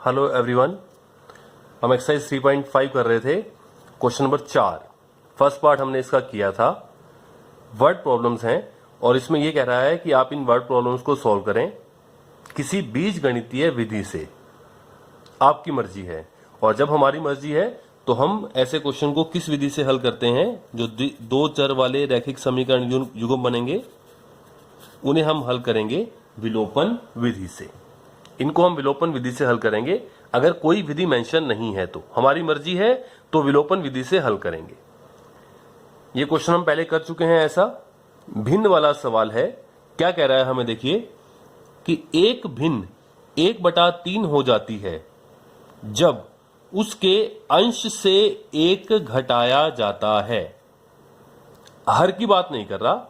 Hello everyone, हम exercise 3.5 कर रहे थे। क्वेश्चन नंबर 4 फर्स्ट पार्ट हमने इसका किया था। वर्ड प्रॉब्लम्स हैं और इसमें यह कह रहा है कि आप इन वर्ड प्रॉब्लम्स को सॉल्व करें किसी बीज गणितीय विधि से। आपकी मर्जी है, और जब हमारी मर्जी है तो हम ऐसे क्वेश्चन को किस विधि से हल करते हैं जो दो चर वाले रैखिक समीकरण युग्म बनेंगे, उन्हें हम हल करेंगे विलोपन विधि से। इनको हम विलोपन विधि से हल करेंगे। अगर कोई विधि मेंशन नहीं है तो हमारी मर्जी है तो विलोपन विधि से हल करेंगे। ये क्वेश्चन हम पहले कर चुके हैं। ऐसा भिन्न वाला सवाल है। क्या कह रहा है हमें, देखिए कि एक भिन्न 1/3 हो जाती है जब उसके अंश से 1 घटाया जाता है। हर की बात नहीं कर रहा,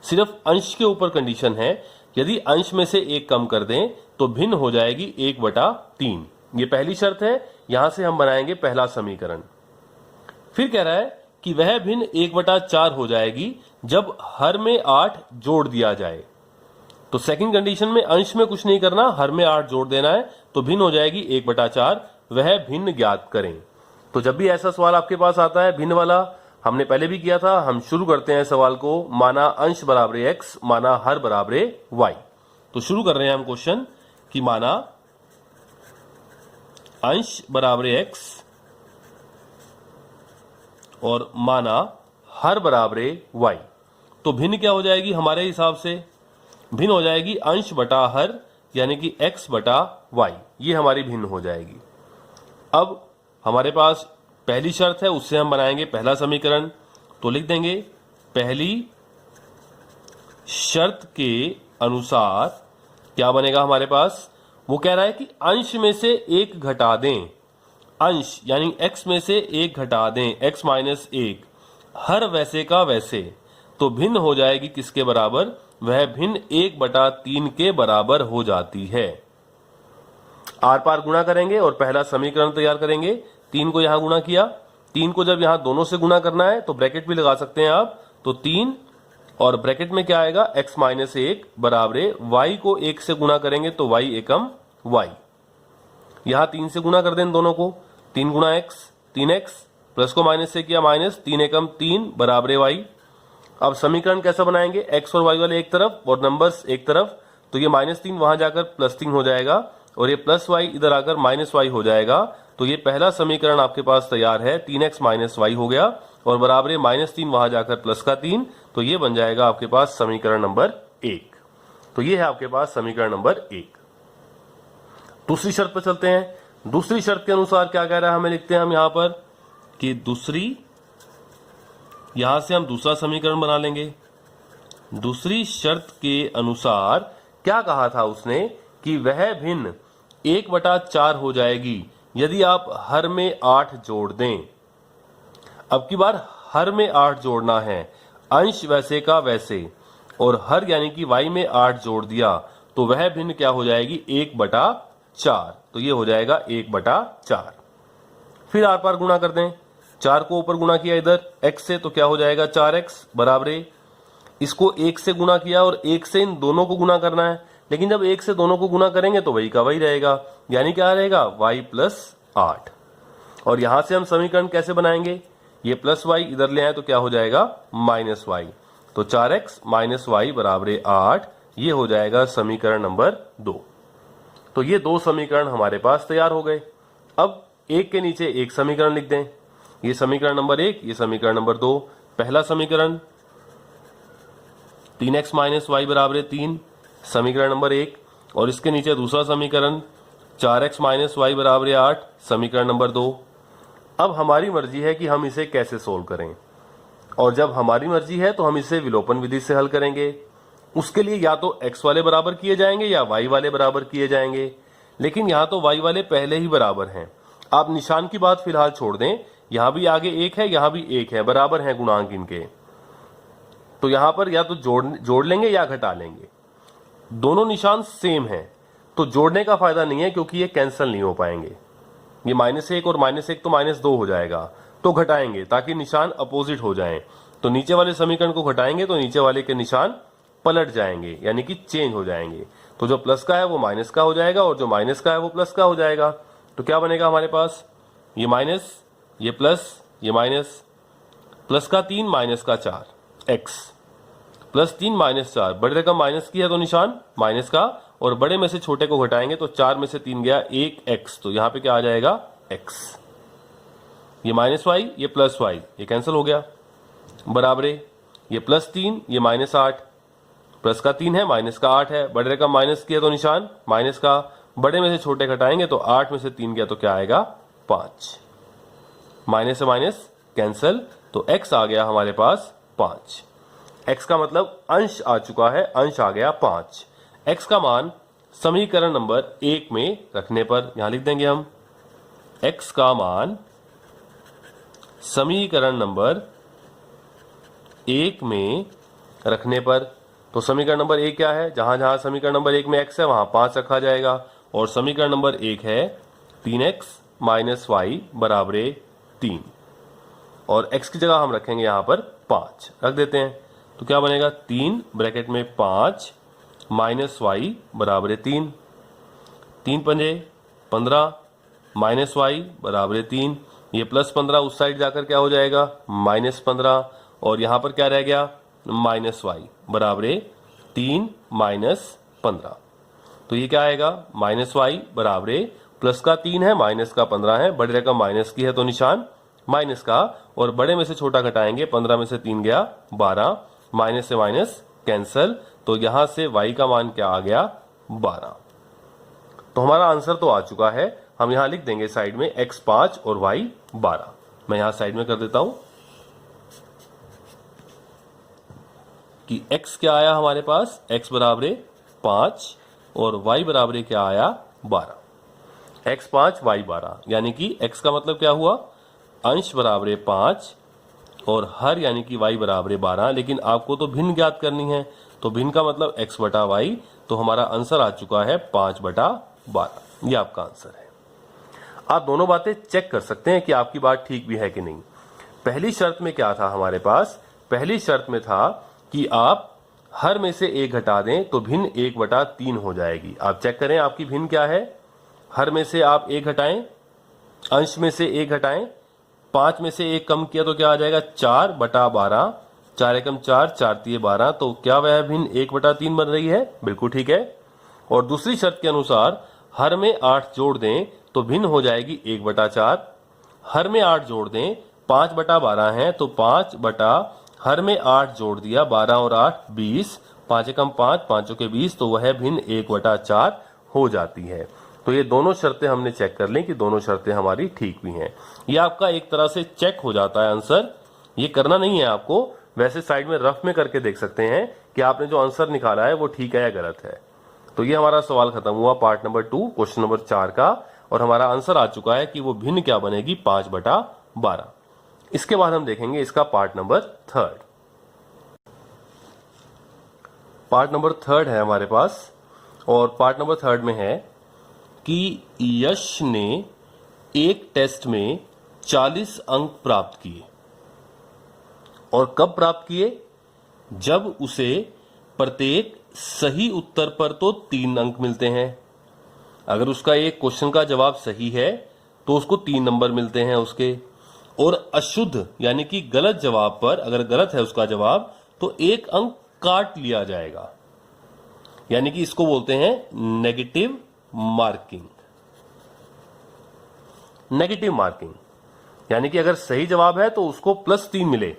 सिर्फ अंश के ऊपर कंडीशन है। यदि अंश में से 1 कम कर दें तो भिन्न हो जाएगी 1/3। ये पहली शर्त है। यहां से हम बनाएंगे पहला समीकरण। फिर कह रहा है कि वह भिन्न 1/4 हो जाएगी जब हर में 8 जोड़ दिया जाए। तो सेकंड कंडीशन में अंश में कुछ नहीं करना, हर में 8 जोड़ देना है, तो भिन्न हो जाएगी 1/4। वह भिन्न ज्ञात करें। तो जब भी ऐसा सवाल आपके पास आता है भिन्न वाला, हमने पहले भी किया था, हम शुरू करते हैं सवाल को माना अंश बराबर x, माना हर बराबर y। तो शुरू कर रहे हैं हम क्वेश्चन कि माना अंश बराबर x और माना हर बराबर y। तो भिन्न क्या हो जाएगी हमारे हिसाब से? भिन्न हो जाएगी अंश बटा हर, यानी कि x बटा y। ये हमारी भिन्न हो जाएगी। अब हमारे पास पहली शर्त है, उससे हम बनाएंगे पहला समीकरण। तो लिख देंगे पहली शर्त के अनुसार क्या बनेगा हमारे पास। वो कह रहा है कि अंश में से 1 घटा दें। अंश यानी x में से 1 घटा दें, x माइनस 1, हर वैसे का वैसे। तो भिन्न हो जाएगी किसके बराबर? वह भिन्न 1/3 के बराबर हो जाती है। आर पार गुणा करेंगे और पहला समीकरण तैयार करेंगे। 3 को यहां गुणा किया, 3 को जब यहां दोनों से गुणा करना है तो ब्रैकेट भी लगा सकते हैं आप। तो 3 और ब्रैकेट में क्या आएगा, x माइनस 1 बराबर y को 1 से गुणा करेंगे तो y एकम y। यहां 3 से गुणा कर दें दोनों को, 3 गुणा x 3x, प्लस को माइनस से किया माइनस, 3 एकम 3 बराबर y। अब समीकरण कैसा बनाएंगे, x और y वाले एक तरफ और नंबर्स एक तरफ। तो ये -3 वहां जाकर +3 हो जाएगा और ये प्लस y इधर आकर -y हो जाएगा। तो ये पहला समीकरण आपके पास तैयार है, 3x माइनस y हो गया और बराबर -3 वहां जाकर प्लस का 3। तो ये बन जाएगा आपके पास समीकरण नंबर 1। तो ये है आपके पास समीकरण नंबर 1। दूसरी शर्त पर चलते हैं। दूसरी शर्त के अनुसार क्या कह रहा है हमें, लिखते हैं हम यहां पर कि यहां से हम दूसरा समीकरण बना लेंगे। दूसरी शर्त के अनुसार क्या कहा था उसने कि वह भिन्न 1/4 हो जाएगी यदि आप हर में 8 जोड़ दें। अब की बार हर में 8 जोड़ना है, अंश वैसे का वैसे, और हर यानी कि y में 8 जोड़ दिया तो वह भिन्न क्या हो जाएगी, 1/4। तो ये हो जाएगा 1/4। फिर आर पार गुणा कर दें। 4 को ऊपर गुणा किया इधर x से, तो क्या हो जाएगा 4x बराबर। इसको 1 से गुणा किया और 1 से इन दोनों को गुणा करना है, लेकिन जब 1 से दोनों को गुणा करेंगे तो वही का वही रहेगा, यानी क्या रहेगा y + 8। और यहां से हम समीकरण कैसे बनाएंगे, ये प्लस y इधर ले आए तो क्या हो जाएगा -y। तो 4x - y बराबर 8। ये हो जाएगा समीकरण नंबर 2। तो ये 2 समीकरण हमारे पास तैयार हो गए। अब एक के नीचे एक समीकरण लिख दें। ये समीकरण नंबर 1, ये समीकरण नंबर 2। पहला समीकरण 3x - y बराबर 3, समीकरण नंबर 1, और इसके नीचे दूसरा समीकरण 4x - y बराबर 8, समीकरण नंबर 2। अब हमारी मर्जी है कि हम इसे कैसे सोल्व करें, और जब हमारी मर्जी है तो हम इसे विलोपन विधि से हल करेंगे। उसके लिए या तो x वाले बराबर किए जाएंगे या y वाले बराबर किए जाएंगे, लेकिन यहां तो y वाले पहले ही बराबर हैं। आप निशान की बात फिलहाल छोड़ दें, यहां भी आगे 1 है, यहां भी 1 है, बराबर है गुणांक इनके। तो यहां पर या तो जोड़ लेंगे या घटा लेंगे। दोनों निशान सेम हैं, तो जोड़ने का फायदा नहीं है क्योंकि ये कैंसिल नहीं हो पाएंगे। ये -1 और -1 तो -2 हो जाएगा, तो घटाएंगे ताकि निशान अपोजिट हो जाएं। तो नीचे वाले समीकरण को घटाएंगे तो नीचे वाले के निशान पलट जाएंगे, यानी कि चेंज हो जाएंगे। तो जो प्लस का है वो माइनस का हो जाएगा और जो माइनस का है वो प्लस का हो जाएगा। तो क्या बनेगा हमारे पास, ये माइनस, ये प्लस, ये माइनस, प्लस का 3 माइनस का 4 एक्स, प्लस 3 माइनस 4, बड़ी रकम माइनस की है तो निशान माइनस का, और बड़े में से छोटे को घटाएंगे तो 4 में से 3 गया 1 एक्स, तो यहां पे क्या आ जाएगा एक्स। ये माइनस वाई, ये प्लस वाई, ये कैंसिल हो गया, बराबरे ये प्लस 3, ये माइनस 8, प्लस का 3 है माइनस का 8 है, बड़े रकम माइनस की है तो निशान माइनस का, बड़े में से छोटे घटाएंगे तो 8 में से 3 गया तो क्या आएगा 5, माइनस से माइनस कैंसिल, तो x आ गया हमारे पास 5। x का मतलब अंश आ चुका है, अंश आ गया 5। x का मान समीकरण नंबर 1 में रखने पर यहां लिख देंगे हम, x का मान समीकरण नंबर 1 में रखने पर, तो समीकरण नंबर 1 क्या है, जहां जहां समीकरण नंबर 1 में x है वहां 5 रखा जाएगा, और समीकरण नंबर 1 है 3x माइनस वाई बराबरे 3, और x की जगह हम रखेंगे यहां पर 5 रख देते हैं, तो क्या बनेगा 3 ब्रैकेट में 5 माइनस वाई बराबरे 3, 3 पंजे 15 माइनस वाई बराबरे 3, ये प्लस 15 उस साइड जाकर क्या हो जाएगा माइनस 15, और यहां पर क्या रह गया माइनस वाई बराबरे 3 माइनस 15, तो ये क्या आएगा माइनस वाई बराबरे प्लस का 3 है माइनस का 15 है, बड़ी रकम माइनस की है तो निशान माइनस का, और बड़े में से छोटा घटाएंगे 15 में से 3 गया 12, माइनस से माइनस कैंसल, तो यहां से y का मान क्या आ गया 12। तो हमारा आंसर तो आ चुका है, हम यहां लिख देंगे साइड में x 5 और y 12। मैं यहां साइड में कर देता हूं कि x क्या आया हमारे पास, x बराबरे 5 और y बराबरे क्या आया 12, x 5 y 12, यानी कि x का मतलब क्या हुआ अंश बराबरे 5 और हर यानी कि y बराबरे 12, लेकिन आपको तो भिन्न ज्ञात करनी है, तो भिन्न का मतलब x बटा y, तो हमारा आंसर आ चुका है 5 बटा 12, ये आपका आंसर है। आप दोनों बातें चेक कर सकते हैं कि आपकी बात ठीक भी है कि नहीं। पहली शर्त में क्या था हमारे पास, पहली शर्त में था कि आप हर में से 1 घटा दें तो भिन्न 1 बटा 3 हो जाएगी। आप चेक करें आपकी भिन्न क्या है, हर में से आप 1 घटाएं, अंश में से 1 घटाएं, 5 में से 1 कम किया तो क्या आ जाएगा 4 बटा 12, 4 एकम 4, 4 तिये 12, तो क्या वह भिन्न 1 बटा 3 बन रही है, बिल्कुल ठीक है। और दूसरी शर्त के अनुसार हर में 8 जोड़ दें तो भिन्न हो जाएगी 1 बटा 4, हर में 8 जोड़ दें 5 बटा 12 है तो 5 बटा हर में 8 जोड़ दिया, 12 और 8 20, 5 एकम 5, 5 के 20, तो वह भिन्न 1 बटा 4 हो जाती है। तो ये दोनों शर्तें हमने चेक कर ली कि दोनों शर्तें हमारी ठीक भी हैं। ये आपका एक तरह से चेक हो जाता है आंसर, ये करना नहीं है आपको, वैसे साइड में रफ में करके देख सकते हैं कि आपने जो आंसर निकाला है वो ठीक है या गलत है। तो ये हमारा सवाल खत्म हुआ पार्ट नंबर 2 क्वेश्चन नंबर 4 का, और हमारा आंसर आ चुका है कि वो भिन्न क्या बनेगी 5 बटा 12। इसके बाद हम देखेंगे इसका पार्ट नंबर 3। पार्ट नंबर 3 है हमारे पास, और पार्ट नंबर 3 में है कि यश ने एक टेस्ट में 40 अंक प्राप्त किए, और कब प्राप्त किए, जब उसे प्रत्येक सही उत्तर पर तो 3 अंक मिलते हैं। अगर उसका एक क्वेश्चन का जवाब सही है तो उसको 3 नंबर मिलते हैं उसके, और अशुद्ध यानी कि गलत जवाब पर, अगर गलत है उसका जवाब, तो 1 अंक काट लिया जाएगा, यानी कि इसको बोलते हैं नेगेटिव मार्किंग। नेगेटिव मार्किंग यानी कि अगर सही जवाब है तो उसको +3 मिले,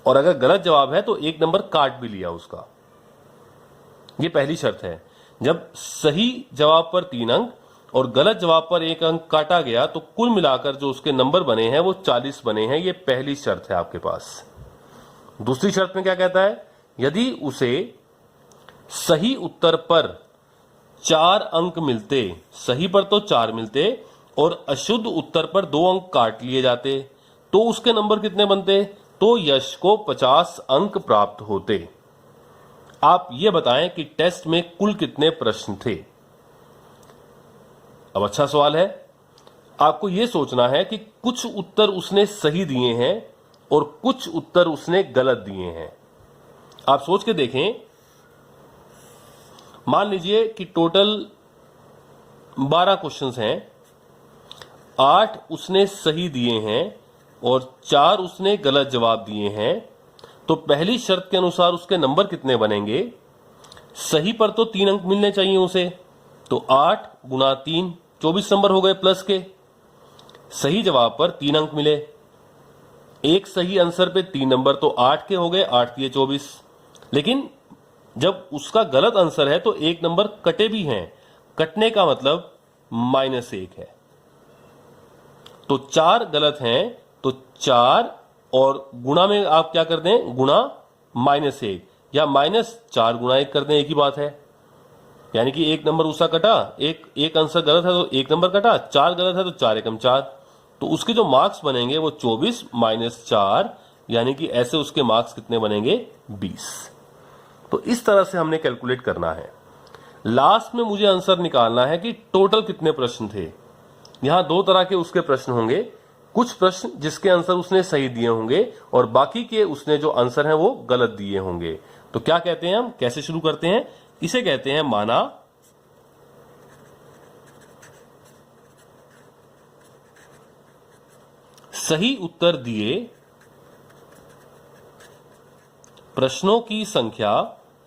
और अगर गलत जवाब है तो 1 नंबर काट भी लिया उसका। ये पहली शर्त है, जब सही जवाब पर 3 अंक और गलत जवाब पर 1 अंक काटा गया तो कुल मिलाकर जो उसके नंबर बने हैं वो 40 बने हैं। ये पहली शर्त है आपके पास। दूसरी शर्त में क्या कहता है, यदि उसे सही उत्तर पर 4 अंक मिलते, सही पर तो 4 मिलते और अशुद्ध उत्तर पर 2 अंक काट लिए जाते, तो उसके नंबर कितने बनते, तो यश को 50 अंक प्राप्त होते। आप ये बताएं कि टेस्ट में कुल कितने प्रश्न थे। अब अच्छा सवाल है, आपको यह सोचना है कि कुछ उत्तर उसने सही दिए हैं और कुछ उत्तर उसने गलत दिए हैं। आप सोच के देखें, मान लीजिए कि टोटल 12 क्वेश्चंस हैं, 8 उसने सही दिए हैं और 4 उसने गलत जवाब दिए हैं। तो पहली शर्त के अनुसार उसके नंबर कितने बनेंगे? सही पर तो 3 अंक मिलने चाहिए उसे, तो 8 गुना 3 24 नंबर हो गए प्लस के। सही जवाब पर 3 अंक मिले, एक सही आंसर पे 3 नंबर, तो 8 के हो गए, 8 दिए 24। लेकिन जब उसका गलत आंसर है तो 1 नंबर कटे भी हैं, कटने का मतलब -1 है। तो 4 गलत हैं, तो 4 और गुणा में आप क्या कर दें, गुणा -1 या -4 गुणा 1 कर दें, एक ही बात है। यानी कि 1 नंबर उसका कटा, एक आंसर गलत है तो 1 नंबर कटा, 4 गलत है तो 4 एकम 4, तो उसके जो मार्क्स बनेंगे वो 24 - 4, यानी कि ऐसे उसके मार्क्स कितने बनेंगे, 20। तो इस तरह से हमने कैलकुलेट करना है। लास्ट में मुझे आंसर निकालना है कि टोटल कितने प्रश्न थे। यहां 2 तरह के उसके प्रश्न होंगे, कुछ प्रश्न जिसके आंसर उसने सही दिए होंगे और बाकी के उसने जो आंसर हैं वो गलत दिए होंगे। तो क्या कहते हैं हम, कैसे शुरू करते हैं, इसे कहते हैं माना सही उत्तर दिए प्रश्नों की संख्या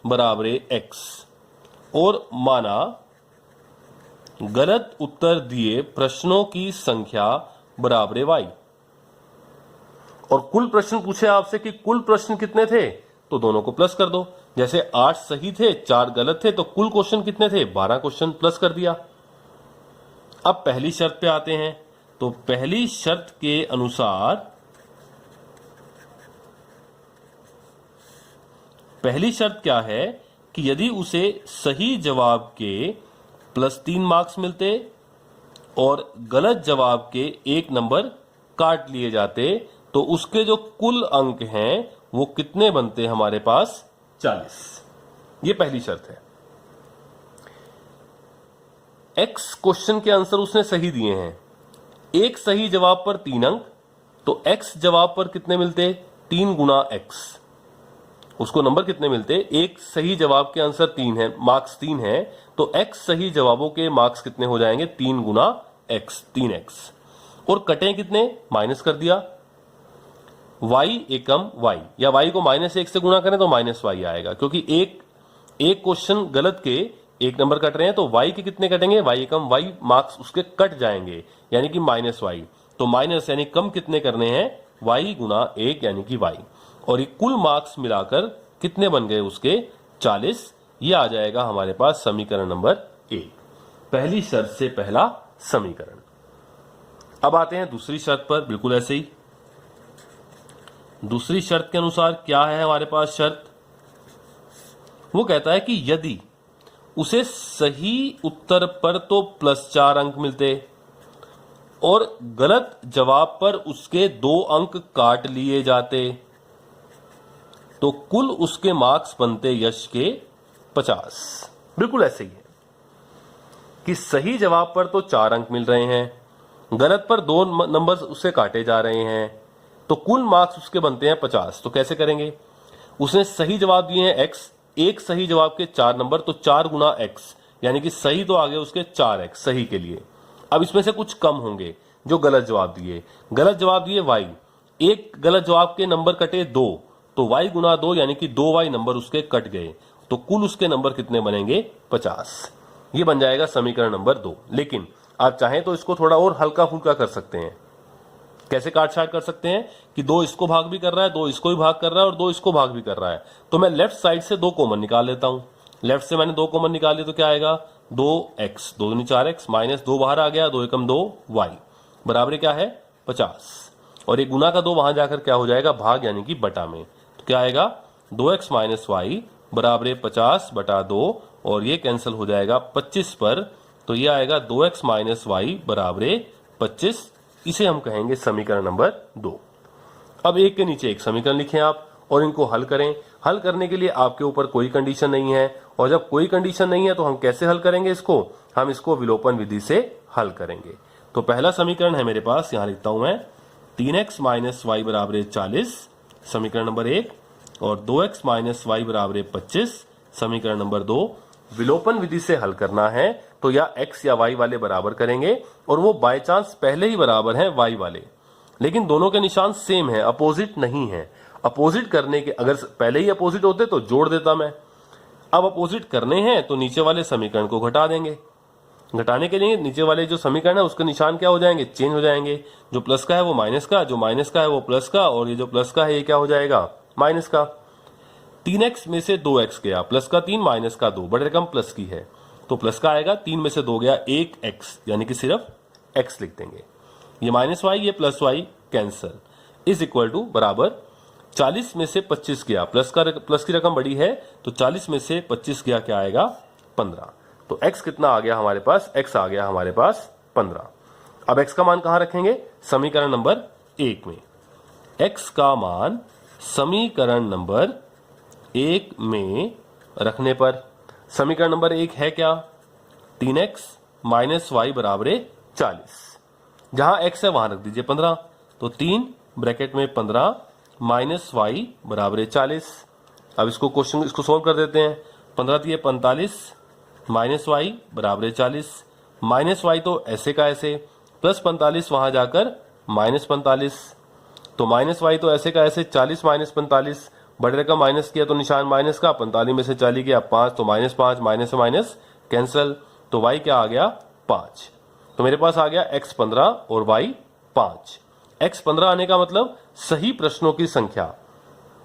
बराबर x और माना गलत उत्तर दिए प्रश्नों की संख्या बराबर y। और कुल प्रश्न पूछे आपसे कि कुल प्रश्न कितने थे, तो दोनों को प्लस कर दो। जैसे 8 सही थे 4 गलत थे, तो कुल क्वेश्चन कितने थे, 12 क्वेश्चन, प्लस कर दिया। अब पहली शर्त पे आते हैं, तो पहली शर्त के अनुसार पहली शर्त क्या है कि यदि उसे सही जवाब के +3 मार्क्स मिलते और गलत जवाब के 1 नंबर काट लिए जाते, तो उसके जो कुल अंक हैं वो कितने बनते हमारे पास, 40। ये पहली शर्त है। x क्वेश्चन के आंसर उसने सही दिए हैं, एक सही जवाब पर 3 अंक, तो x जवाब पर कितने मिलते, 3 गुना x। उसको नंबर कितने मिलते, एक सही जवाब के आंसर 3 है, मार्क्स 3 है, तो x सही जवाबों के मार्क्स कितने हो जाएंगे, 3 गुना x, 3x। और कटे कितने, माइनस कर दिया, y एकम y, या y को -1 से गुणा करें तो -y आएगा, क्योंकि एक क्वेश्चन गलत के 1 नंबर कट रहे हैं, तो y के कितने कटेंगे, y एकम y, मार्क्स उसके कट जाएंगे, यानी कि -y। तो माइनस यानी कम कितने करने हैं, y गुना 1 यानी कि y। और ये कुल मार्क्स मिलाकर कितने बन गए उसके, 40। ये आ जाएगा हमारे पास समीकरण नंबर 1, पहली शर्त से पहला समीकरण। अब आते हैं दूसरी शर्त पर, बिल्कुल ऐसे ही। दूसरी शर्त के अनुसार क्या है हमारे पास शर्त, वो कहता है कि यदि उसे सही उत्तर पर तो +4 अंक मिलते और गलत जवाब पर उसके 2 अंक काट लिए जाते, तो कुल उसके मार्क्स बनते यश के 50। बिल्कुल ऐसे ही है कि सही जवाब पर तो 4 अंक मिल रहे हैं, गलत पर 2 नंबर उससे काटे जा रहे हैं, तो कुल मार्क्स उसके बनते हैं 50। तो कैसे करेंगे, उसने सही जवाब दिए हैं x, एक सही जवाब के 4 नंबर, तो 4 गुना x, यानी कि सही तो आगे उसके 4x सही के लिए। अब इसमें से कुछ कम होंगे जो गलत जवाब दिए, गलत जवाब दिए y, एक गलत जवाब के नंबर कटे 2, तो y गुना 2 यानी कि 2y नंबर उसके कट गए, तो कुल उसके नंबर कितने बनेंगे, 50। ये बन जाएगा समीकरण नंबर 2। लेकिन आप चाहें तो इसको थोड़ा और हल्का फुल्का कर सकते हैं। कैसे काट छाट कर सकते हैं कि 2 इसको भाग भी कर रहा है, 2 इसको भी भाग कर रहा है और 2 इसको भाग भी कर रहा है, तो मैं लेफ्ट साइड से 2 कॉमन निकाल लेता हूं। लेफ्ट से मैंने 2 कॉमन निकाल लिया, तो क्या आएगा, 2x, 2 दूनी 4x, -2 बाहर आ गया, 2 एकम 2y, बराबर क्या है 50। और ये गुना का 2 वहां जाकर क्या हो जाएगा, भाग यानी कि बटा में, तो क्या आएगा 2x - y बराबर 50 बटा 2, और ये कैंसिल हो जाएगा 25 पर, तो ये आएगा 2x - y बराबर 25। इसे हम कहेंगे समीकरण नंबर 2। अब एक के नीचे एक समीकरण लिखें आप और इनको हल करें। हल करने के लिए आपके ऊपर कोई कंडीशन नहीं है, और जब कोई कंडीशन नहीं है तो हम कैसे हल करेंगे इसको, हम इसको विलोपन विधि से हल करेंगे। तो पहला समीकरण है मेरे पास, यहां लिखता हूं मैं 3x - y बराबर 40 समीकरण नंबर 1, और 2x - y बराबर 25 समीकरण नंबर 2। विलोपन विधि से हल करना है तो या x या y वाले बराबर करेंगे और वो बाय चांस पहले ही बराबर हैं y वाले, लेकिन दोनों के निशान सेम है, अपोजिट नहीं है। अपोजिट करने के अगर पहले ही अपोजिट होते तो जोड़ देता मैं, अब अपोजिट करने हैं तो नीचे वाले समीकरण को घटा देंगे। घटाने के लिए नीचे वाले जो समीकरण है उसके निशान क्या हो जाएंगे, चेंज हो जाएंगे। जो प्लस का है वो माइनस का, जो माइनस का है वो प्लस का, और ये जो प्लस का है ये क्या हो जाएगा, माइनस का। 3x में से 2x गया, प्लस का 3 माइनस का 2, बड़े रकम प्लस की है तो प्लस का आएगा। 3 में से 2 गया 1x, यानी कि सिर्फ x लिख देंगे। ये माइनस वाई ये plus Y cancel, is equal to बराबर 40 में से 25 गया, प्लस की रकम बड़ी है तो 40 में से 25 गया क्या आएगा, 15। तो x कितना आ गया हमारे पास, x आ गया हमारे पास 15। अब x का मान कहां रखेंगे, समीकरण नंबर 1 में। x का मान समीकरण नंबर 1 में रखने पर समीकरण नंबर 1 है क्या, 3x माइनस वाई बराबर 40। जहां x है वहां रख दीजिए 15, तो 3 ब्रैकेट में 15 माइनस वाई बराबर 40। अब इसको सोल्व कर देते हैं। 15 दिए 45 माइनस वाई बराबर 40, माइनस वाई तो ऐसे का ऐसे, प्लस 45 वहां जाकर माइनस 45, तो माइनस वाई तो ऐसे का ऐसे, 40 माइनस 45, बड़े रकम माइनस किया तो निशान माइनस का, 45 में से 40 गया 5 तो माइनस 5, माइनस से माइनस कैंसल, तो y क्या आ गया 5। तो मेरे पास आ गया x 15 और y 5। x 15 आने का मतलब सही प्रश्नों की संख्या,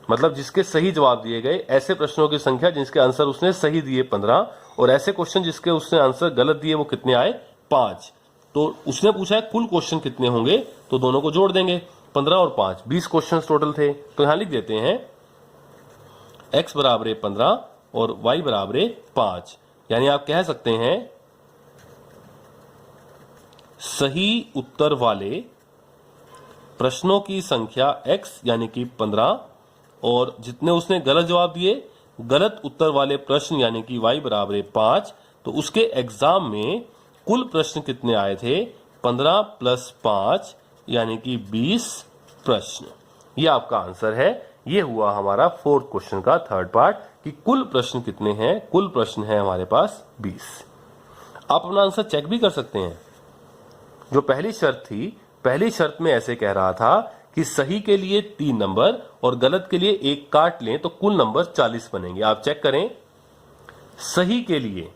मतलब जिसके सही जवाब दिए गए, ऐसे प्रश्नों की संख्या जिसके आंसर उसने सही दिए 15, और ऐसे क्वेश्चन जिसके उसने आंसर गलत दिए वो कितने आए 5। तो उसने पूछा है कुल क्वेश्चन कितने होंगे, तो दोनों को जोड़ देंगे, 15 और 5 20 क्वेश्चन टोटल थे। तो यहां लिख देते हैं x बराबर 15 और y बराबर 5, यानी आप कह सकते हैं सही उत्तर वाले प्रश्नों की संख्या x यानी कि 15, और जितने उसने गलत जवाब दिए, गलत उत्तर वाले प्रश्न यानी कि y बराबर 5, तो उसके एग्जाम में कुल प्रश्न कितने आए थे, 15 प्लस 5 यानी कि 20 प्रश्न। ये आपका आंसर है। ये हुआ हमारा 4th क्वेश्चन का 3rd पार्ट कि कुल प्रश्न कितने हैं। कुल प्रश्न है हमारे पास 20। आप अपना आंसर चेक भी कर सकते हैं। जो पहली शर्त थी, पहली शर्त में ऐसे कह रहा था कि सही के लिए 3 नंबर और गलत के लिए 1 काट लें तो कुल नंबर 40 बनेंगे। आप चेक करें, सही के लिए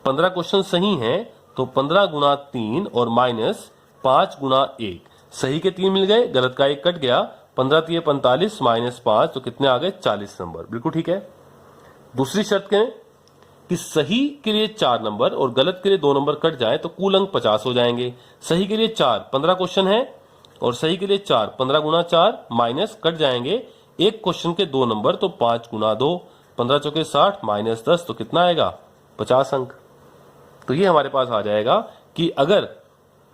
15 क्वेश्चन सही हैं तो 15 गुना 3 और माइनस 5 गुना 1, सही के 3 मिल गए, गलत का 1 कट गया, 15 3 45 माइनस 5 तो कितने आ गए 40 नंबर। बिल्कुल ठीक है। दूसरी शर्त कहें कि सही के लिए 4 नंबर और गलत के लिए 2 नंबर कट जाए तो कुल अंक 50 हो जाएंगे। सही के लिए 4 15 क्वेश्चन है और सही के लिए 4 15 गुना 4 माइनस कट जाएंगे, एक क्वेश्चन के 2 नंबर तो 5 गुना 2, 15 चौके 60 माइनस 10 तो कितना आएगा 50 अंक। तो ये हमारे पास आ जाएगा कि अगर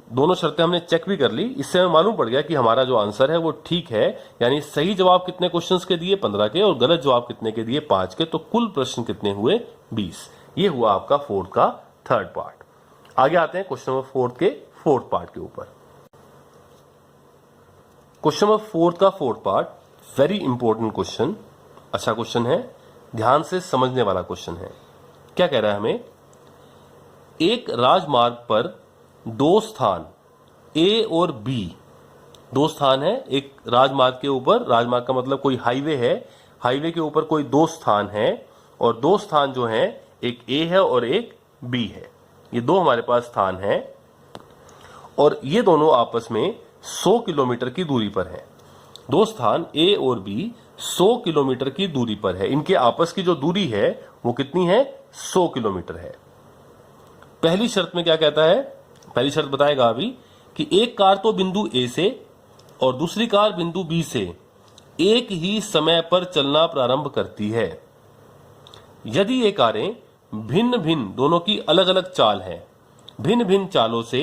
दोनों शर्तें हमने चेक भी कर ली, इससे हमें मालूम पड़ गया कि हमारा जो आंसर है वो ठीक है। यानी सही जवाब कितने क्वेश्चंस के दिए 15 के और गलत जवाब कितने के दिए 5 के, तो कुल प्रश्न कितने हुए 20। ये हुआ आपका 4th का 3rd पार्ट। आगे आते हैं क्वेश्चन नंबर 4 के 4th पार्ट के ऊपर। क्वेश्चन नंबर 4 का 4th part very important question, अच्छा क्वेश्चन है, ध्यान से समझने वाला क्वेश्चन है। क्या कह रहा है हमें, एक राजमार्ग पर 2 स्थान A और B, 2 स्थान है एक राजमार्ग के ऊपर। राजमार्ग का मतलब कोई हाईवे है, हाईवे के ऊपर कोई 2 स्थान है और 2 स्थान जो हैं एक A है और एक B है। ये 2 हमारे पास स्थान हैं और ये दोनों आपस में 100 किलोमीटर की दूरी पर है। 2 स्थान A और B 100 किलोमीटर की दूरी पर है। इनके आपस की जो दूरी है वो कितनी है 100 किलोमीटर है। पहली शर्त में क्या कहता है, पहली शर्त बताएगा अभी कि एक कार तो बिंदु A से और दूसरी कार बिंदु B से एक ही समय पर चलना प्रारंभ करती है। यदि ये कारें भिन्न भिन्न, दोनों की अलग अलग चाल है, भिन्न भिन्न चालों से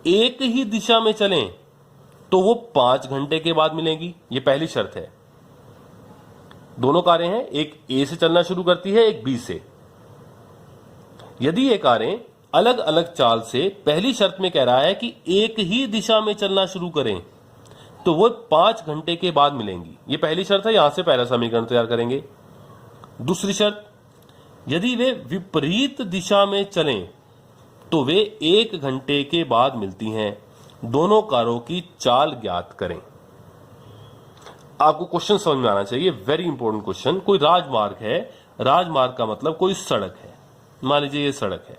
एक ही दिशा में चलें तो वो 5 घंटे के बाद मिलेंगी। ये पहली शर्त है। दोनों कारें हैं, एक A से चलना शुरू करती है, एक B से। यदि ये कारें अलग अलग चाल से, पहली शर्त में कह रहा है कि एक ही दिशा में चलना शुरू करें तो वो 5 घंटे के बाद मिलेंगी। ये पहली शर्त है, यहां से पहला समीकरण तैयार करेंगे। दूसरी शर्त, यदि वे विपरीत दिशा में चलें तो वे 1 घंटे के बाद मिलती हैं। दोनों कारों की चाल ज्ञात करें। आपको क्वेश्चन समझ में आना चाहिए, वेरी इंपॉर्टेंट क्वेश्चन। कोई राजमार्ग है, राजमार्ग का मतलब कोई सड़क है, मान लीजिए ये सड़क है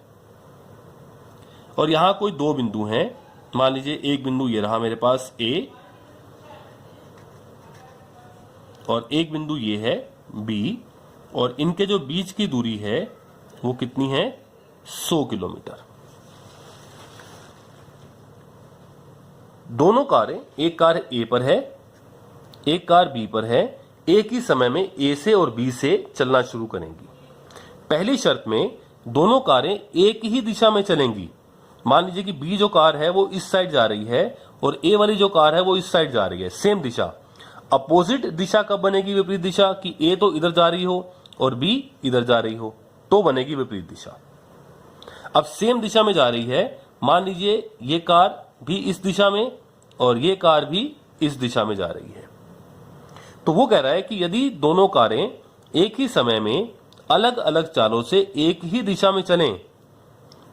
और यहां कोई 2 बिंदु हैं। मान लीजिए एक बिंदु ये रहा मेरे पास A और एक बिंदु ये है B, और इनके जो बीच की दूरी है वो कितनी है? 100 किलोमीटर। दोनों कारें, एक कार A पर है, एक कार B पर है, एक ही समय में A से और B से चलना शुरू करेंगी। पहली शर्त में दोनों कारें एक ही दिशा में चलेंगी। मान लीजिए कि B जो कार है वो इस साइड जा रही है और A वाली जो कार है वो इस साइड जा रही है, सेम दिशा। अपोजिट दिशा कब बनेगी विपरीत दिशा? कि A तो इधर जा रही हो और B इधर जा रही हो, तो बनेगी विपरीत दिशा। अब सेम दिशा में जा रही है, मान लीजिए ये कार भी इस दिशा में और ये कार भी इस दिशा में जा रही है। तो वो कह रहा है कि यदि दोनों कारें एक ही समय में अलग अलग चालों से एक ही दिशा में चलें,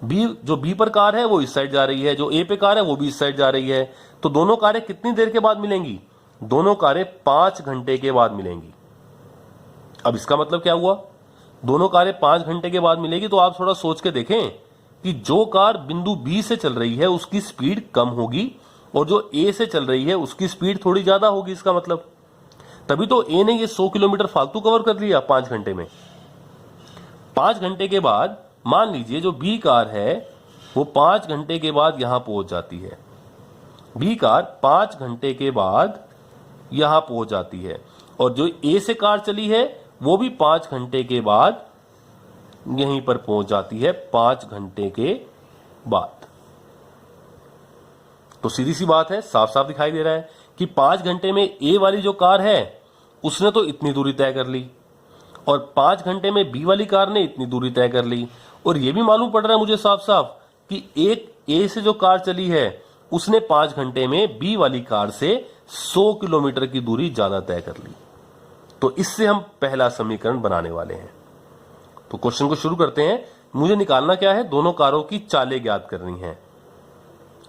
जो B पर कार है वो इस साइड जा रही है, जो A पे कार है वो भी इस साइड जा रही है, तो दोनों कारें कितनी देर के बाद मिलेंगी? दोनों कारें 5 घंटे के बाद मिलेंगी। अब इसका मतलब क्या हुआ? दोनों कारें 5 घंटे के बाद मिलेगी। तो आप थोड़ा सोच के देखें कि जो कार बिंदु B से चल रही है उसकी स्पीड कम होगी और जो A से चल रही है उसकी स्पीड थोड़ी ज्यादा होगी। इसका मतलब तभी तो A ने ये 100 किलोमीटर फालतू कवर कर लिया 5 घंटे में। 5 घंटे के बाद मान लीजिए जो B कार है वो 5 घंटे के बाद यहां पहुंच जाती है। B कार 5 घंटे के बाद यहां पहुंच जाती है और जो A से कार चली है वो भी 5 घंटे के बाद यहीं पर पहुंच जाती है, 5 घंटे के बाद। तो सीधी सी बात है, साफ साफ दिखाई दे रहा है कि 5 घंटे में A वाली जो कार है उसने तो इतनी दूरी तय कर ली और 5 घंटे में B वाली कार ने इतनी दूरी तय कर ली। और यह भी मालूम पड़ रहा है मुझे साफ साफ कि एक A से जो कार चली है उसने 5 घंटे में B वाली कार से 100 किलोमीटर की दूरी ज्यादा तय कर ली। तो इससे हम पहला समीकरण बनाने वाले हैं। तो क्वेश्चन को शुरू करते हैं। मुझे निकालना क्या है? दोनों कारों की चालें ज्ञात करनी है।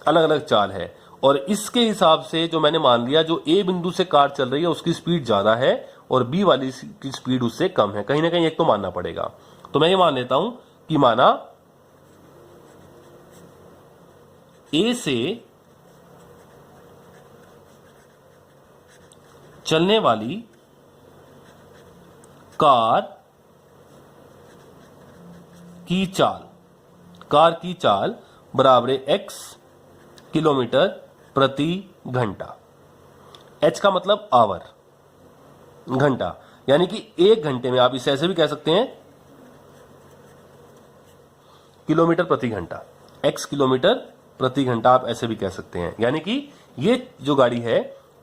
अलग अलग चाल है और इसके हिसाब से जो मैंने मान लिया, जो A बिंदु से कार चल रही है उसकी स्पीड ज्यादा है और B वाली की स्पीड उससे कम है। कहीं ना कहीं एक तो मानना पड़ेगा। तो मैं ये मान लेता हूं कि माना A से चलने वाली कार की चाल बराबर x किलोमीटर प्रति घंटा। h का मतलब आवर, घंटा, यानी कि 1 घंटे में, आप इसे ऐसे भी कह सकते हैं किलोमीटर प्रति घंटा, x किलोमीटर प्रति घंटा आप ऐसे भी कह सकते हैं। यानी कि ये जो गाड़ी है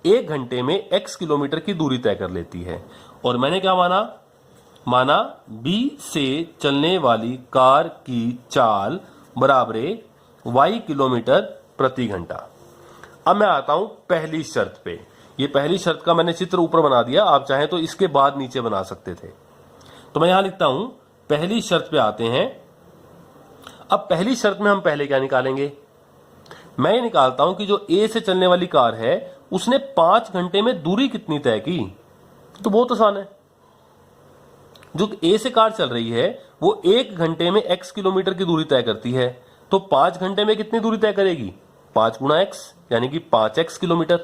1 घंटे में x किलोमीटर की दूरी तय कर लेती है। और मैंने क्या माना B से चलने वाली कार की चाल बराबर y किलोमीटर प्रति घंटा। अब मैं आता हूं पहली शर्त पे। ये पहली शर्त का मैंने चित्र ऊपर बना दिया, आप चाहें तो इसके बाद नीचे बना सकते थे। तो मैं यहां लिखता हूं, पहली शर्त पे आते हैं। अब पहली शर्त में हम पहले क्या निकालेंगे? मैं ये निकालता हूं कि जो A से चलने वाली कार है उसने 5 घंटे में दूरी कितनी तय की। तो बहुत आसान है। जो A से कार चल रही है वो 1 घंटे में x किलोमीटर की दूरी तय करती है, तो 5 घंटे में कितनी दूरी तय करेगी? 5 गुणा x, यानी कि 5x किलोमीटर।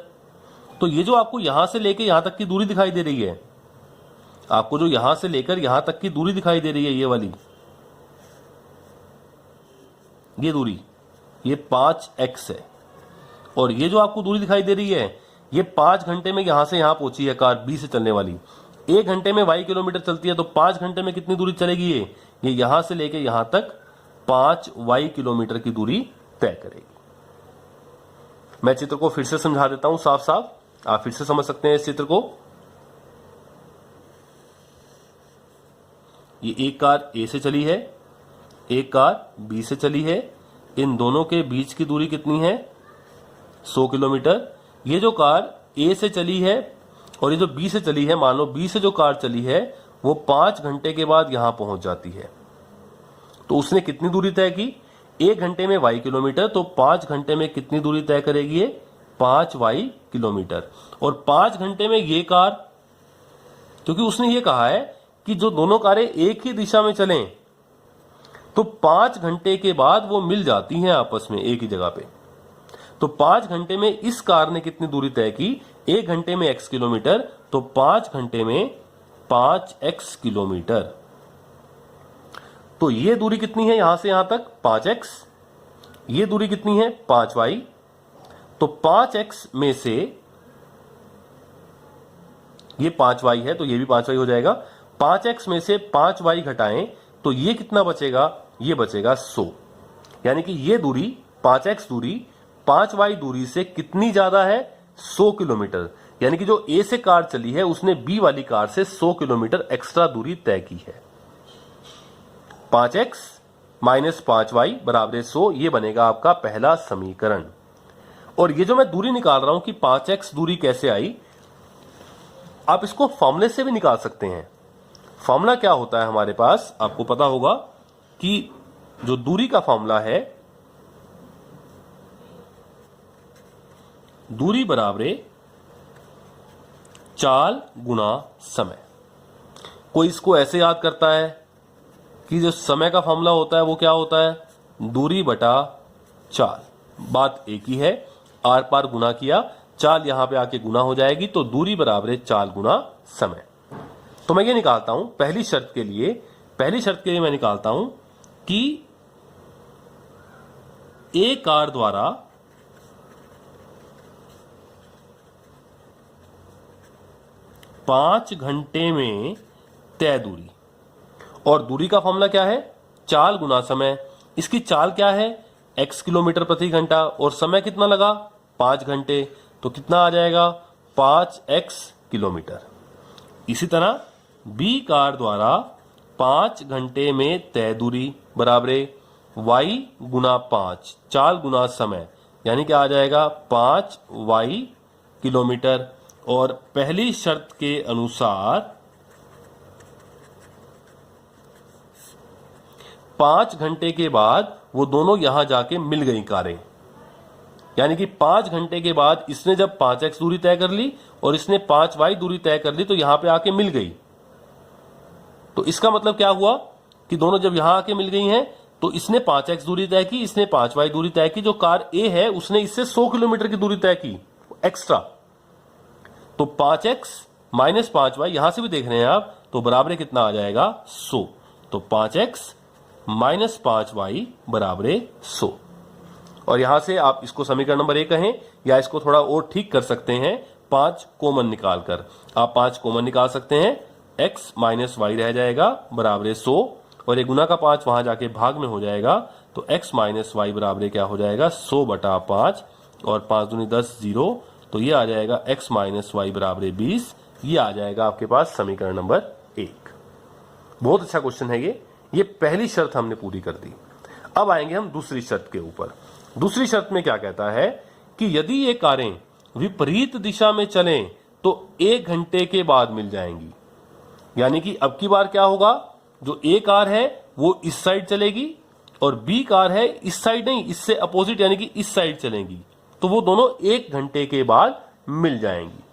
तो ये जो आपको यहां से लेकर यहां तक की दूरी दिखाई दे रही है, आपको जो यहां से लेकर यहां तक की दूरी दिखाई दे रही है, ये वाली, ये दूरी, ये 5x है। और ये जो आपको दूरी दिखाई दे रही है ये 5 घंटे में यहां से यहां पहुंची है कार B से चलने वाली। 1 घंटे में y किलोमीटर चलती है, तो 5 घंटे में कितनी दूरी चलेगी? ये यहां से लेके यहां तक 5y किलोमीटर की दूरी तय करेगी। मैं चित्र को फिर से समझा देता हूं साफ साफ, आप फिर से समझ सकते हैं इस चित्र को। ये एक कार A से चली है, एक कार B से चली है। इन दोनों के बीच की दूरी कितनी है? 100 किलोमीटर। ये जो कार A से चली है और ये जो B से चली है, मान लो B से जो कार चली है वो 5 घंटे के बाद यहां पहुंच जाती है। तो उसने कितनी दूरी तय की? 1 घंटे में y किलोमीटर, तो 5 घंटे में कितनी दूरी तय करेगी ये? 5y kilometre. और 5 घंटे में ये कार, क्योंकि उसने ये कहा है कि जो दोनों कारें एक ही दिशा में चलें, तो 5 घंटे के बाद वो मिल जाती हैं आपस में एक ही जगह पे। तो 5 घंटे में इस कार ने कितनी दूरी तय की? 1 घंटे में x किलोमीटर, तो 5 घंटे में 5x किलोमीटर। तो ये दूरी कितनी है यहां से यहां तक? 5x। ये दूरी कितनी है? 5y। तो 5x में से ये 5y है, तो ये भी 5y हो जाएगा। 5x में से 5y घटाएं तो ये कितना बचेगा? ये बचेगा 100। यानी कि ये दूरी 5x दूरी 5y दूरी से कितनी ज्यादा है? 100 किलोमीटर। यानी कि जो A से कार चली है उसने B वाली कार से 100 किलोमीटर एक्स्ट्रा दूरी तय की है। 5x माइनस 5y बराबर 100, ये बनेगा आपका पहला समीकरण। और ये जो मैं दूरी निकाल रहा हूं कि 5x दूरी कैसे आई, आप इसको फॉर्मूले से भी निकाल सकते हैं। फॉर्मूला क्या होता है हमारे पास? आपको पता होगा कि जो दूरी का फॉर्मूला है, दूरी बराबर चाल गुना समय। कोई इसको ऐसे याद करता है कि जो समय का फॉर्मूला होता है वो क्या होता है? दूरी बटा चाल। बात एक ही है, आर पार गुना किया, चाल यहां पे आके गुना हो जाएगी, तो दूरी बराबर चाल गुना समय। तो मैं ये निकालता हूं पहली शर्त के लिए मैं निकालता हूं कि ए कार द्वारा पांच घंटे में तय दूरी, और दूरी का फॉर्मूला क्या है? चाल गुना समय। इसकी चाल क्या है? x किलोमीटर प्रति घंटा, और समय कितना लगा? 5 घंटे। तो कितना आ जाएगा? 5x kilometre. इसी तरह B कार द्वारा 5 घंटे में तय दूरी बराबर y गुना 5, चाल गुना समय, यानी कि आ जाएगा 5y किलोमीटर। और पहली शर्त के अनुसार 5 घंटे के बाद वो दोनों यहां जाके मिल गई कारें। यानी कि 5 घंटे के बाद इसने जब 5x दूरी तय कर ली और इसने 5y दूरी तय कर ली, तो यहां पे आके मिल गई। तो इसका मतलब क्या हुआ कि दोनों जब यहां आके मिल गई हैं, तो इसने 5x दूरी तय की, इसने 5y दूरी तय की। जो कार A है उसने इससे 100 किलोमीटर की दूरी तय की एक्स्ट्रा। तो 5x माइनस 5y यहां से भी देख रहे हैं आप, तो बराबर कितना आ जाएगा? 100। तो 5x माइनस 5y बराबर 100। और यहां से आप इसको समीकरण नंबर 1 कहें, या इसको थोड़ा और ठीक कर सकते हैं, 5 कॉमन निकालकर आप 5 कॉमन निकाल सकते हैं। x माइनस वाई रह जाएगा बराबर 100, और ये गुना का 5 वहां जाके भाग में हो जाएगा। तो x माइनस वाई बराबर क्या हो जाएगा? 100 बटा 5, और 5 दूनी 10, 0। तो ये आ जाएगा x माइनस वाई बराबर 20। ये आ जाएगा आपके पास समीकरण नंबर 1। बहुत अच्छा क्वेश्चन है ये पहली शर्त हमने पूरी कर दी। अब आएंगे हम दूसरी शर्त के ऊपर। दूसरी शर्त में क्या कहता है कि यदि ये कारें विपरीत दिशा में चलें तो 1 घंटे के बाद मिल जाएंगी। यानी कि अब की बार क्या होगा? जो A कार है वो इस साइड चलेगी, और B कार है इस साइड नहीं, इससे अपोजिट यानी कि इस साइड चलेंगी। तो वो दोनों 1 घंटे के बाद मिल जाएंगी।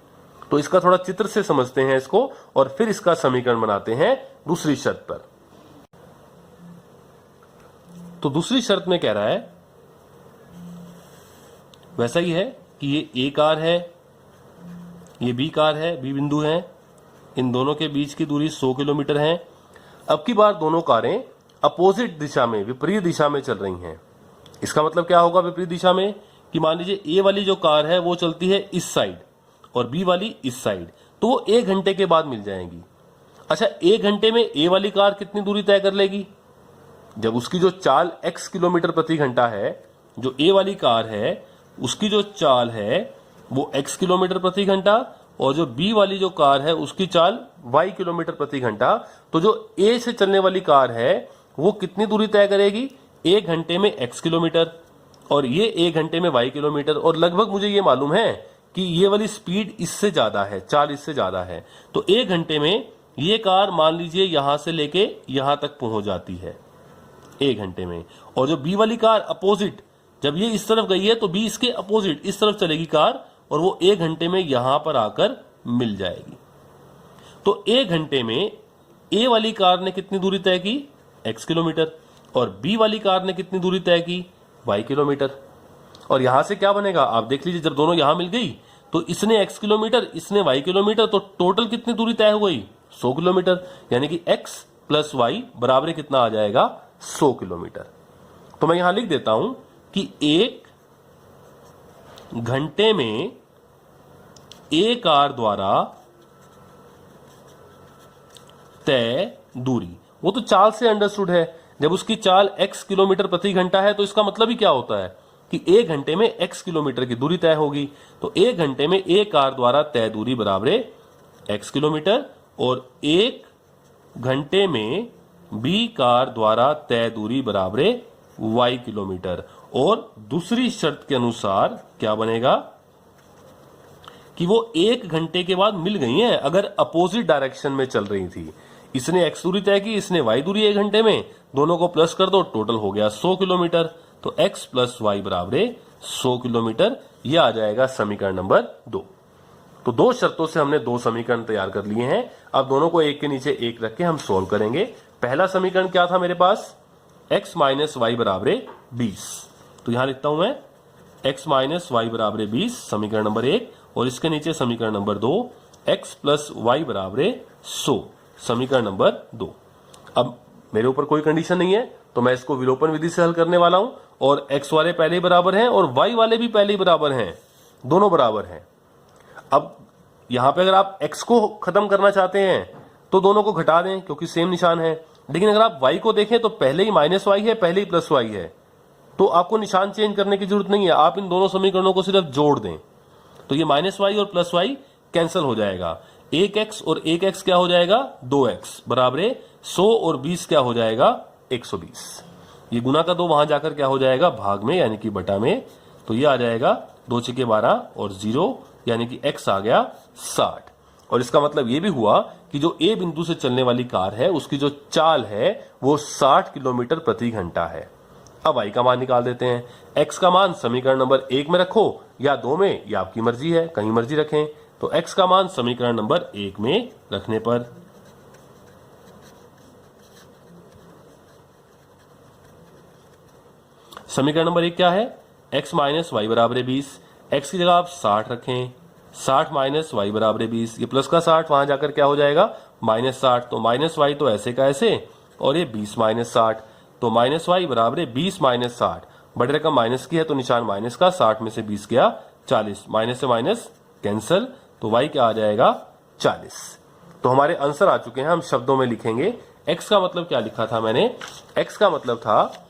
तो इसका थोड़ा चित्र से समझते हैं इसको, और फिर इसका समीकरण बनाते हैं दूसरी शर्त पर। तो दूसरी शर्त में कह रहा है, वैसा ही है कि ये A कार है, ये B कार है, B बिंदु है, इन दोनों के बीच की दूरी 100 किलोमीटर है। अब की बार दोनों कारें अपोजिट दिशा में, विपरीत दिशा में चल रही हैं। इसका मतलब क्या होगा विपरीत दिशा में? कि मान लीजिए A वाली जो कार है वो चलती है इस साइड और B वाली इस साइड, तो वो 1 घंटे के बाद मिल जाएंगी। अच्छा, 1 घंटे में A वाली कार कितनी दूरी तय कर लेगी? जब उसकी जो चाल x किलोमीटर प्रति घंटा है, जो A वाली कार है उसकी जो चाल है वो x किलोमीटर प्रति घंटा, और जो B वाली जो कार है उसकी चाल y किलोमीटर प्रति घंटा। तो जो A से चलने वाली कार है वो कितनी दूरी तय करेगी? 1 घंटे में x किलोमीटर, और ये 1 घंटे में y किलोमीटर। और लगभग मुझे ये मालूम है कि ये वाली स्पीड इससे ज्यादा है, चाल इससे ज्यादा है। तो 1 घंटे में ये कार मान लीजिए यहां से लेके यहां तक पहुंच जाती है 1 घंटे में, और जो बी वाली कार अपोजिट, जब ये इस तरफ गई है तो बी इसके अपोजिट इस तरफ चलेगी कार, और वो 1 घंटे में यहां पर आकर मिल जाएगी। तो 1 घंटे में ए वाली कार ने कितनी दूरी तय की, x किलोमीटर, और बी वाली कार ने कितनी दूरी तय की, y किलोमीटर। और यहां से क्या बनेगा आप देख लीजिए, जब दोनों यहां मिल गई तो इसने x किलोमीटर, इसने y किलोमीटर, तो टोटल कितनी दूरी तय हो गई, 100 किलोमीटर। यानी कि x प्लस वाई बराबर कितना आ जाएगा, 100 किलोमीटर। तो मैं यहां लिख देता हूं कि 1 घंटे में ए कार द्वारा तय दूरी, वो तो चाल से अंडरस्टूड है। जब उसकी चाल x किलोमीटर प्रति घंटा है तो इसका मतलब ही क्या होता है कि 1 घंटे में x किलोमीटर की दूरी तय होगी। तो 1 घंटे में ए कार द्वारा तय दूरी बराबर x किलोमीटर, और 1 घंटे में बी कार द्वारा तय दूरी बराबर y किलोमीटर। और दूसरी शर्त के अनुसार क्या बनेगा कि वो 1 घंटे के बाद मिल गई हैं, अगर अपोजिट डायरेक्शन में चल रही थी। इसने x दूरी तय की, इसने y दूरी 1 घंटे में, दोनों को प्लस कर दो, टोटल हो गया 100 किलोमीटर। तो x प्लस वाई बराबर 100 किलोमीटर। यह आ जाएगा समीकरण नंबर 2। तो 2 शर्तों से हमने 2 समीकरण तैयार कर लिए हैं। अब दोनों को एक के नीचे एक रख के हम सोल्व करेंगे। पहला समीकरण क्या था मेरे पास, x माइनस वाई बराबर 20। तो यहां लिखता हूं मैं x माइनस वाई बराबर 20, समीकरण नंबर 1, और इसके नीचे समीकरण नंबर 2 x प्लस वाई बराबर 100, समीकरण नंबर 2। अब मेरे ऊपर कोई कंडीशन नहीं है तो मैं इसको विलोपन विधि से हल करने वाला हूं, और x वाले पहले ही बराबर हैं और y वाले भी पहले ही बराबर हैं, दोनों बराबर हैं। अब यहां पे अगर आप x को खत्म करना चाहते हैं तो दोनों को घटा दें क्योंकि सेम निशान है, लेकिन अगर आप y को देखें तो पहले ही माइनस वाई है, पहले ही प्लस वाई है, तो आपको निशान चेंज करने की जरूरत नहीं है। आप इन दोनों समीकरणों को सिर्फ जोड़ दें तो ये माइनस वाई और प्लस वाई कैंसिल हो जाएगा। 1x और 1x क्या हो जाएगा, 2x बराबर 100, और 20 क्या हो जाएगा, 120। ये गुना का 2 वहां जाकर क्या हो जाएगा, भाग में यानी कि बटा में। तो ये आ जाएगा 2 छके 12 और 0, यानी कि x आ गया 60। और इसका मतलब ये भी हुआ कि जो ए बिंदु से चलने वाली कार है उसकी जो चाल है वो 60 किलोमीटर प्रति घंटा है। अब y का मान निकाल देते हैं। x का मान समीकरण नंबर 1 में रखो या 2 में, या आपकी मर्जी है, कहीं मर्जी रखें। तो x का मान समीकरण नंबर 1 में रखने पर समीकरण नंबर 1 क्या है, x माइनस वाई बराबर 20। x की जगह आप 60 रखें, 60 माइनस वाई बराबर 20, ये प्लस का 60 वहां जाकर क्या हो जाएगा, माइनस 60। तो माइनस वाई तो ऐसे का ऐसे, और ये 20 माइनस 60, तो माइनस वाई बराबर 20 माइनस 60। बड़ी रकम माइनस की है तो निशान माइनस का, 60 में से 20 गया 40, माइनस से माइनस कैंसल, तो y क्या आ जाएगा, 40। तो हमारे आंसर आ चुके हैं। हम शब्दों में लिखेंगे। x का मतलब क्या लिखा था मैंने, x का मतलब था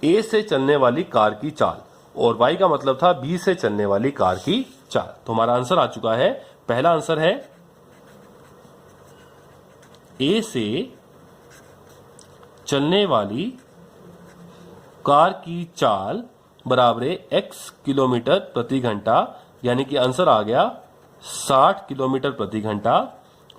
a से चलने वाली कार की चाल, और y का मतलब था b से चलने वाली कार की चाल। तो हमारा आंसर आ चुका है। पहला आंसर है a से चलने वाली कार की चाल बराबर x किलोमीटर प्रति घंटा, यानी कि आंसर आ गया 60 किलोमीटर प्रति घंटा,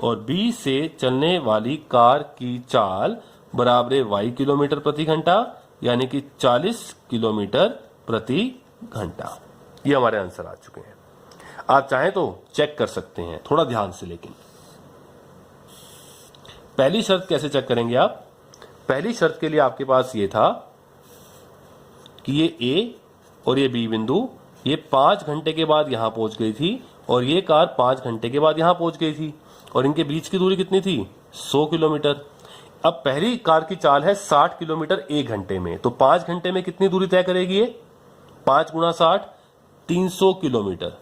और b से चलने वाली कार की चाल बराबर y किलोमीटर प्रति घंटा, यानी कि 40 किलोमीटर प्रति घंटा। ये हमारे आंसर आ चुके हैं। आप चाहें तो चेक कर सकते हैं थोड़ा ध्यान से। लेकिन पहली शर्त कैसे चेक करेंगे आप, पहली शर्त के लिए आपके पास ये था कि ये A और ये B बिंदु ये 5 घंटे के बाद यहां पहुंच गई थी, और ये कार 5 घंटे के बाद यहां पहुंच गई थी, और इनके बीच की दूरी कितनी थी, 100 किलोमीटर। अब पहली कार की चाल है 60 किलोमीटर 1 घंटे में, तो 5 घंटे में कितनी दूरी तय करेगी ये, 5 गुणा 60 300 किलोमीटर।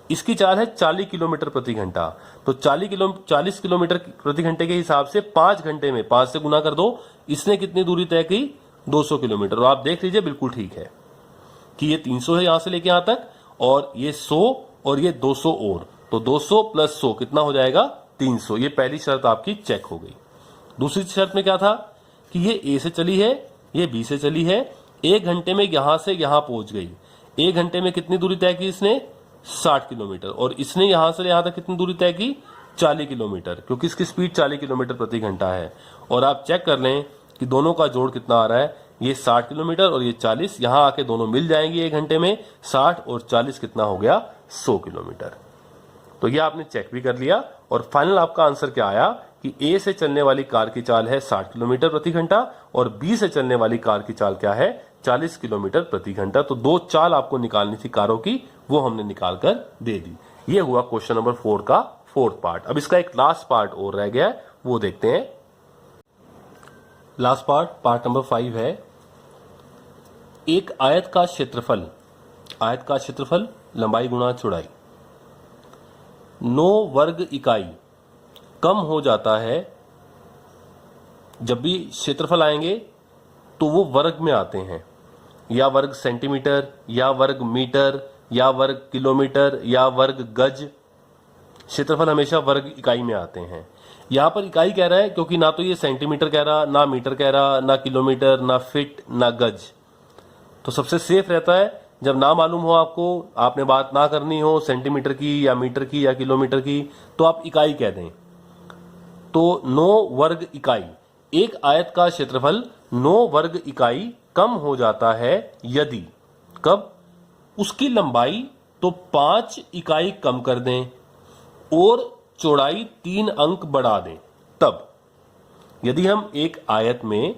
इसकी चाल है 40 किलोमीटर प्रति घंटा, तो 40 किलोमीटर प्रति घंटे के हिसाब से 5 घंटे में 5 से गुना कर दो, इसने कितनी दूरी तय की, 200 किलोमीटर। और आप देख लीजिए बिल्कुल ठीक है कि ये 300 है यहां से लेके यहां तक, और ये 100 और ये 200 और, तो 200 प्लस 100 कितना हो जाएगा, 300। ये पहली शर्त आपकी चेक हो गई। दूसरी शर्त में क्या था कि ये ए से चली है, ये बी से चली है, 1 घंटे में यहां से यहां पहुंच गई। 1 घंटे में कितनी दूरी तय की इसने, 60 किलोमीटर, और इसने यहां से यहां तक कितनी दूरी तय की, 40 किलोमीटर, क्योंकि इसकी स्पीड 40 किलोमीटर प्रति घंटा है। और आप चेक कर लें कि दोनों का जोड़ कितना आ रहा है, ये 60 किलोमीटर और ये 40, यहां आके दोनों मिल जाएंगे 1 घंटे में। 60 और 40 कितना हो गया, 100 किलोमीटर। तो ये आपने चेक भी कर लिया और फाइनल आपका आंसर क्या आया कि ए से चलने वाली कार की चाल है 60 किलोमीटर प्रति घंटा और बी से चलने वाली कार की चाल क्या है, 40 किलोमीटर प्रति घंटा। तो 2 चाल आपको निकालनी थी कारों की, वो हमने निकाल कर दे दी। ये हुआ क्वेश्चन नंबर 4 का 4th पार्ट। अब इसका एक लास्ट पार्ट और रह गया है, वो देखते हैं। लास्ट पार्ट नंबर 5 है। एक आयत का क्षेत्रफल, आयत का क्षेत्रफल लंबाई गुणा चौड़ाई 9 वर्ग इकाई कम हो जाता है। जब भी क्षेत्रफल आएंगे तो वो वर्ग में आते हैं, या वर्ग सेंटीमीटर, या वर्ग मीटर, या वर्ग किलोमीटर, या वर्ग गज। क्षेत्रफल हमेशा वर्ग इकाई में आते हैं। यहां पर इकाई कह रहा है क्योंकि ना तो ये सेंटीमीटर कह रहा, ना मीटर कह रहा, ना किलोमीटर, ना फीट, ना गज। तो सबसे सेफ रहता है जब ना मालूम हो आपको, आपने बात ना करनी हो सेंटीमीटर की या मीटर की या किलोमीटर की, तो आप इकाई कह दें। तो 9 वर्ग इकाई, एक आयत का क्षेत्रफल 9 वर्ग इकाई कम हो जाता है यदि, कब, उसकी लंबाई तो 5 इकाई कम कर दें और चौड़ाई 3 अंक बढ़ा दें। तब यदि हम एक आयत में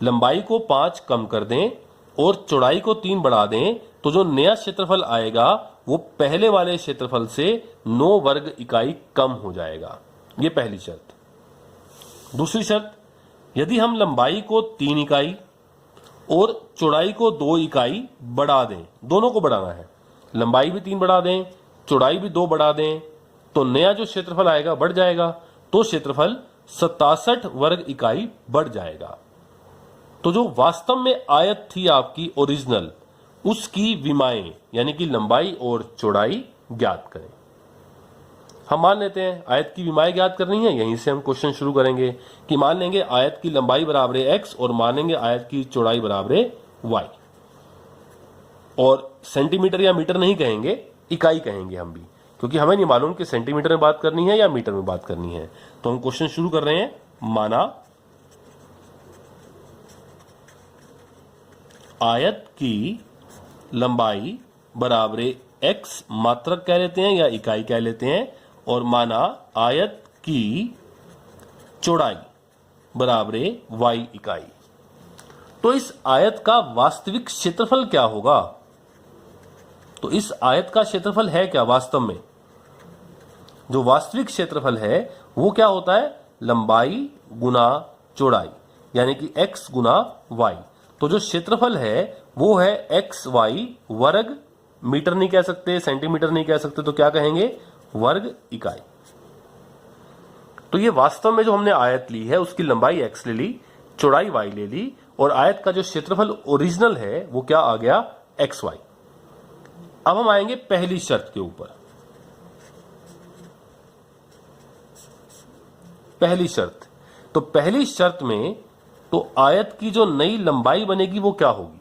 लंबाई को 5 कम कर दें और चौड़ाई को 3 बढ़ा दें, तो जो नया क्षेत्रफल आएगा वो पहले वाले क्षेत्रफल से 9 वर्ग इकाई कम हो जाएगा। ये पहली शर्त। दूसरी शर्त, यदि हम लंबाई को 3 इकाई और चौड़ाई को 2 इकाई बढ़ा दें, दोनों को बढ़ाना है, लंबाई भी 3 बढ़ा दें, चौड़ाई भी 2 बढ़ा दें, तो नया जो क्षेत्रफल आएगा बढ़ जाएगा। तो क्षेत्रफल 67 वर्ग इकाई बढ़ जाएगा। तो जो वास्तव में आयत थी आपकी ओरिजिनल, उसकी विमाएं यानी कि लंबाई और चौड़ाई ज्ञात करें। हम मान लेते हैं आयत की विमाएं ज्ञात करनी है, यहीं से हम क्वेश्चन शुरू करेंगे कि मान लेंगे आयत की लंबाई बराबर है x और मानेंगे आयत की चौड़ाई बराबर है y। और सेंटीमीटर या मीटर नहीं कहेंगे, इकाई कहेंगे हम भी, क्योंकि हमें नहीं मालूम कि सेंटीमीटर में बात करनी है या मीटर में बात करनी है। तो हम क्वेश्चन शुरू कर रहे हैं। माना आयत की लंबाई बराबर x मात्रक कह लेते हैं या इकाई कह लेते हैं, और माना आयत की चौड़ाई बराबर y इकाई। तो इस आयत का वास्तविक क्षेत्रफल क्या होगा? तो इस आयत का क्षेत्रफल है क्या वास्तव में? जो वास्तविक क्षेत्रफल है वो क्या होता है? लंबाई गुना चौड़ाई, यानी कि x गुना y। तो जो क्षेत्रफल है वो है एक्स वाई वर्ग, मीटर नहीं कह सकते, सेंटीमीटर नहीं कह सकते, तो क्या कहेंगे? वर्ग इकाई। तो ये वास्तव में जो हमने आयत ली है उसकी लंबाई x ले ली, चौड़ाई y ले ली, और आयत का जो क्षेत्रफल ओरिजिनल है वो क्या आ गया? X Y. अब हम आएंगे पहली शर्त के ऊपर। पहली शर्त, तो पहली शर्त में तो आयत की जो नई लंबाई बनेगी वो क्या होगी?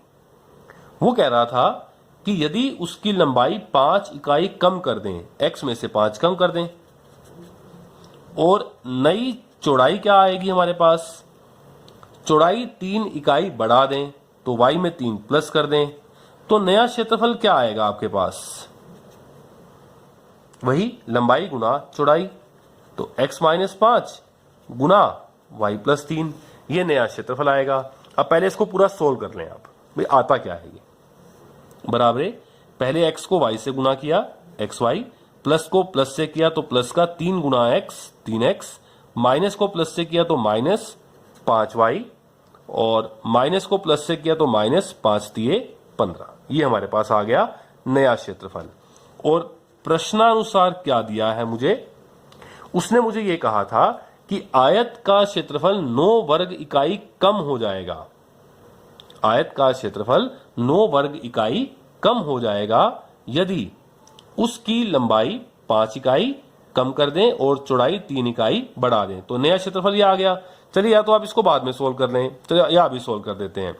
वो कह रहा था कि यदि उसकी लंबाई 5 इकाई कम कर दें, x में से 5 कम कर दें, और नई चौड़ाई क्या आएगी हमारे पास? चौड़ाई 3 इकाई बढ़ा दें, तो y में 3 प्लस कर दें, तो नया क्षेत्रफल क्या आएगा आपके पास? वही लंबाई गुना चौड़ाई, तो x माइनस 5 गुना y प्लस 3, ये नया क्षेत्रफल आएगा। अब पहले इसको पूरा सोल्व कर लें आप, भाई आता क्या है ये? बराबर, पहले x को y से गुना किया, एक्स वाई, प्लस को प्लस से किया तो प्लस का 3 गुना x 3x, माइनस को प्लस से किया तो माइनस 5y, और माइनस को प्लस से किया तो माइनस 5 दिए 15। ये हमारे पास आ गया नया क्षेत्रफल। और प्रश्नानुसार क्या दिया है मुझे? उसने मुझे ये कहा था कि आयत का क्षेत्रफल 9 वर्ग इकाई कम हो जाएगा। आयत का क्षेत्रफल 9 वर्ग इकाई कम हो जाएगा यदि उसकी लंबाई 5 इकाई कम कर दें और चौड़ाई 3 इकाई बढ़ा दें। तो नया क्षेत्रफल ये आ गया। चलिए, या तो आप इसको बाद में सोल्व कर लें, चलिए या अभी सोल्व कर देते हैं।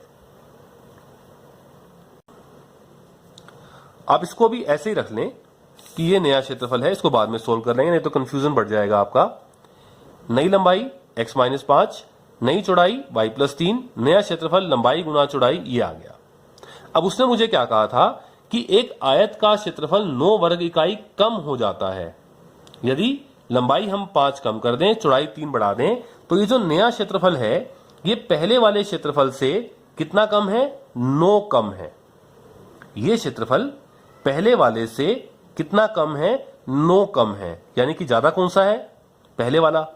आप इसको भी ऐसे ही रख लें, कि ये नया क्षेत्रफल है, इसको बाद में सोल्व कर लेंगे, नहीं तो कंफ्यूजन बढ़ जाएगा आपका। नई लंबाई x माइनस 5, नई चौड़ाई y प्लस 3, नया क्षेत्रफल लंबाई गुना चौड़ाई, ये आ गया। अब उसने मुझे क्या कहा था कि एक आयत का क्षेत्रफल 9 वर्ग इकाई कम हो जाता है यदि लंबाई हम 5 कम कर दें, चौड़ाई 3 बढ़ा दें। तो ये जो नया क्षेत्रफल है ये पहले वाले क्षेत्रफल से कितना कम है? 9 कम है। ये क्षेत्रफल पहले वाले से कितना कम है? 9 कम है। यानी कि ज्यादा कौन सा है? पहले वाला।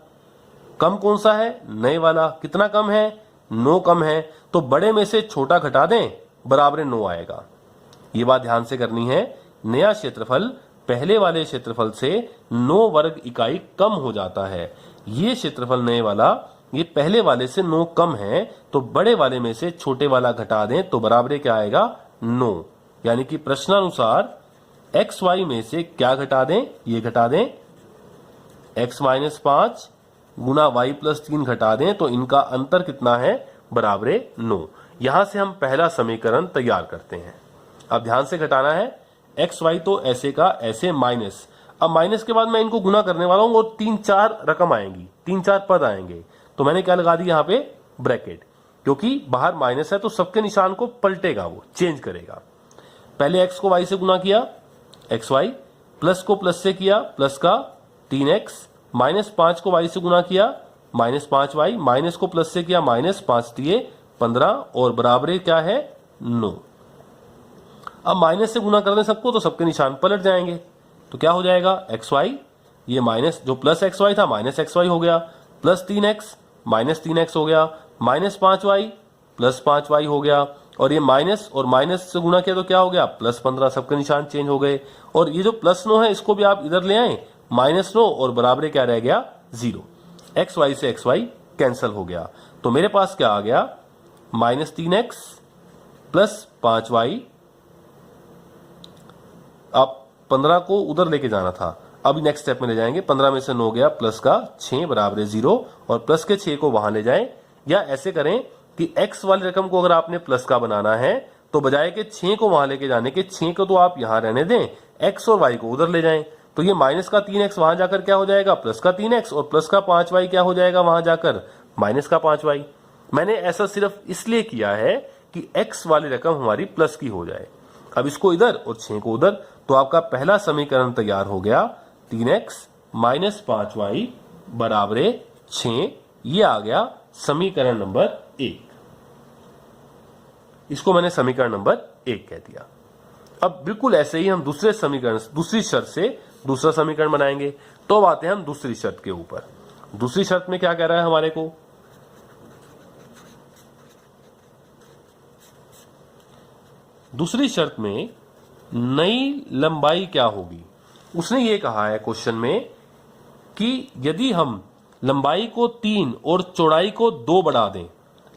कम कौन सा है? नए वाला। कितना कम है? 9 कम है। तो बड़े में से छोटा घटा दें, बराबर 9 आएगा। ये बात ध्यान से करनी है। नया क्षेत्रफल पहले वाले क्षेत्रफल से 9 वर्ग इकाई कम हो जाता है। ये क्षेत्रफल नए वाला ये पहले वाले से 9 कम है, तो बड़े वाले में से छोटे वाला घटा दें तो बराबर क्या आएगा? 9। यानी कि प्रश्नानुसार एक्स वाई में से क्या घटा दें? ये घटा दें। x माइनस 5 गुना y प्लस 3 घटा दें तो इनका अंतर कितना है? बराबर 9। यहां से हम पहला समीकरण तैयार करते हैं। अब ध्यान से घटाना है। एक्स वाई तो ऐसे का ऐसे माइनस, अब माइनस के बाद मैं इनको गुना करने वाला हूं और 3-4 रकम आएंगी, 3-4 पद आएंगे। तो मैंने क्या लगा दी? यहां पे ब्रैकेट, क्योंकि बाहर माइनस है तो सबके निशान को पलटेगा, वो चेंज करेगा। पहले एक्स को वाई से गुना किया, एक्स वाई, प्लस को प्लस से किया, प्लस का 3x, माइनस 5 को y से गुना किया, माइनस 5y, माइनस को प्लस से किया, माइनस 5 दिए 15 और बराबर क्या है? 9। अब माइनस से गुना कर दें सबको तो सबके निशान पलट जाएंगे। तो क्या हो जाएगा? xy, ये माइनस जो प्लस xy था माइनस xy हो गया, प्लस 3x माइनस 3x हो गया, माइनस 5y प्लस 5y हो गया, और ये माइनस और माइनस से गुना किया तो क्या हो गया? प्लस 15। सबके निशान चेंज हो गए। और ये जो प्लस 9 है इसको भी आप इधर ले आए, माइनस 9 और बराबर क्या रह गया? 0। एक्स वाई से एक्स वाई कैंसिल हो गया। तो मेरे पास क्या आ गया? Minus 3x plus 5y। आप 15 को उधर लेके जाना था, अभी नेक्स्ट स्टेप में ले जाएंगे। 15 में से 9 गया, प्लस का 6 बराबर 0, और प्लस के 6 को वहां ले जाएं। या ऐसे करें कि x वाली रकम को अगर आपने प्लस का बनाना है तो बजाय के 6 को वहां लेके जाने के 6 को तो आप यहां रहने दें, x और y को उधर ले जाएं। तो ये माइनस का 3x वहां जाकर क्या हो जाएगा? प्लस का 3x, और प्लस का 5y क्या हो जाएगा वहां जाकर? माइनस का 5y। मैंने ऐसा सिर्फ इसलिए किया है कि x वाली रकम हमारी प्लस की हो जाए। अब इसको इधर और 6 को उधर, तो आपका पहला समीकरण तैयार हो गया। 3x माइनस 5y बराबर 6। ये आ गया समीकरण नंबर 1। इसको मैंने समीकरण नंबर 1 कह दिया। अब बिल्कुल ऐसे ही हम दूसरे समीकरण, दूसरी शर्त से दूसरा समीकरण बनाएंगे। तो अब आते हैं हम दूसरी शर्त के ऊपर। दूसरी शर्त में क्या कह रहा है हमारे को? दूसरी शर्त में नई लंबाई क्या होगी? उसने ये कहा है क्वेश्चन में कि यदि हम लंबाई को 3 और चौड़ाई को 2 बढ़ा दें,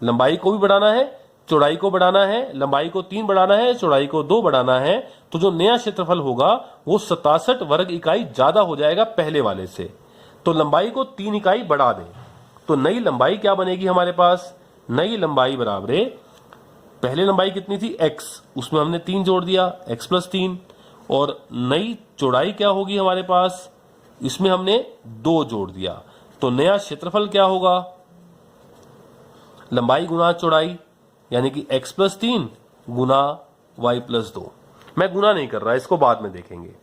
लंबाई को भी बढ़ाना है, चौड़ाई को बढ़ाना है, लंबाई को 3 बढ़ाना है, चौड़ाई को 2 बढ़ाना है, तो जो नया क्षेत्रफल होगा वो 67 वर्ग इकाई ज्यादा हो जाएगा पहले वाले से। तो लंबाई को 3 इकाई बढ़ा दें तो नई लंबाई क्या बनेगी हमारे पास? नई लंबाई बराबर, पहले लंबाई कितनी थी? x, उसमें हमने 3 जोड़ दिया, x प्लस 3। और नई चौड़ाई क्या होगी हमारे पास? इसमें हमने 2 जोड़ दिया। तो नया क्षेत्रफल क्या होगा? लंबाई गुना चौड़ाई, यानी कि x प्लस 3 गुना y प्लस 2। मैं गुना नहीं कर रहा, इसको बाद में देखेंगे।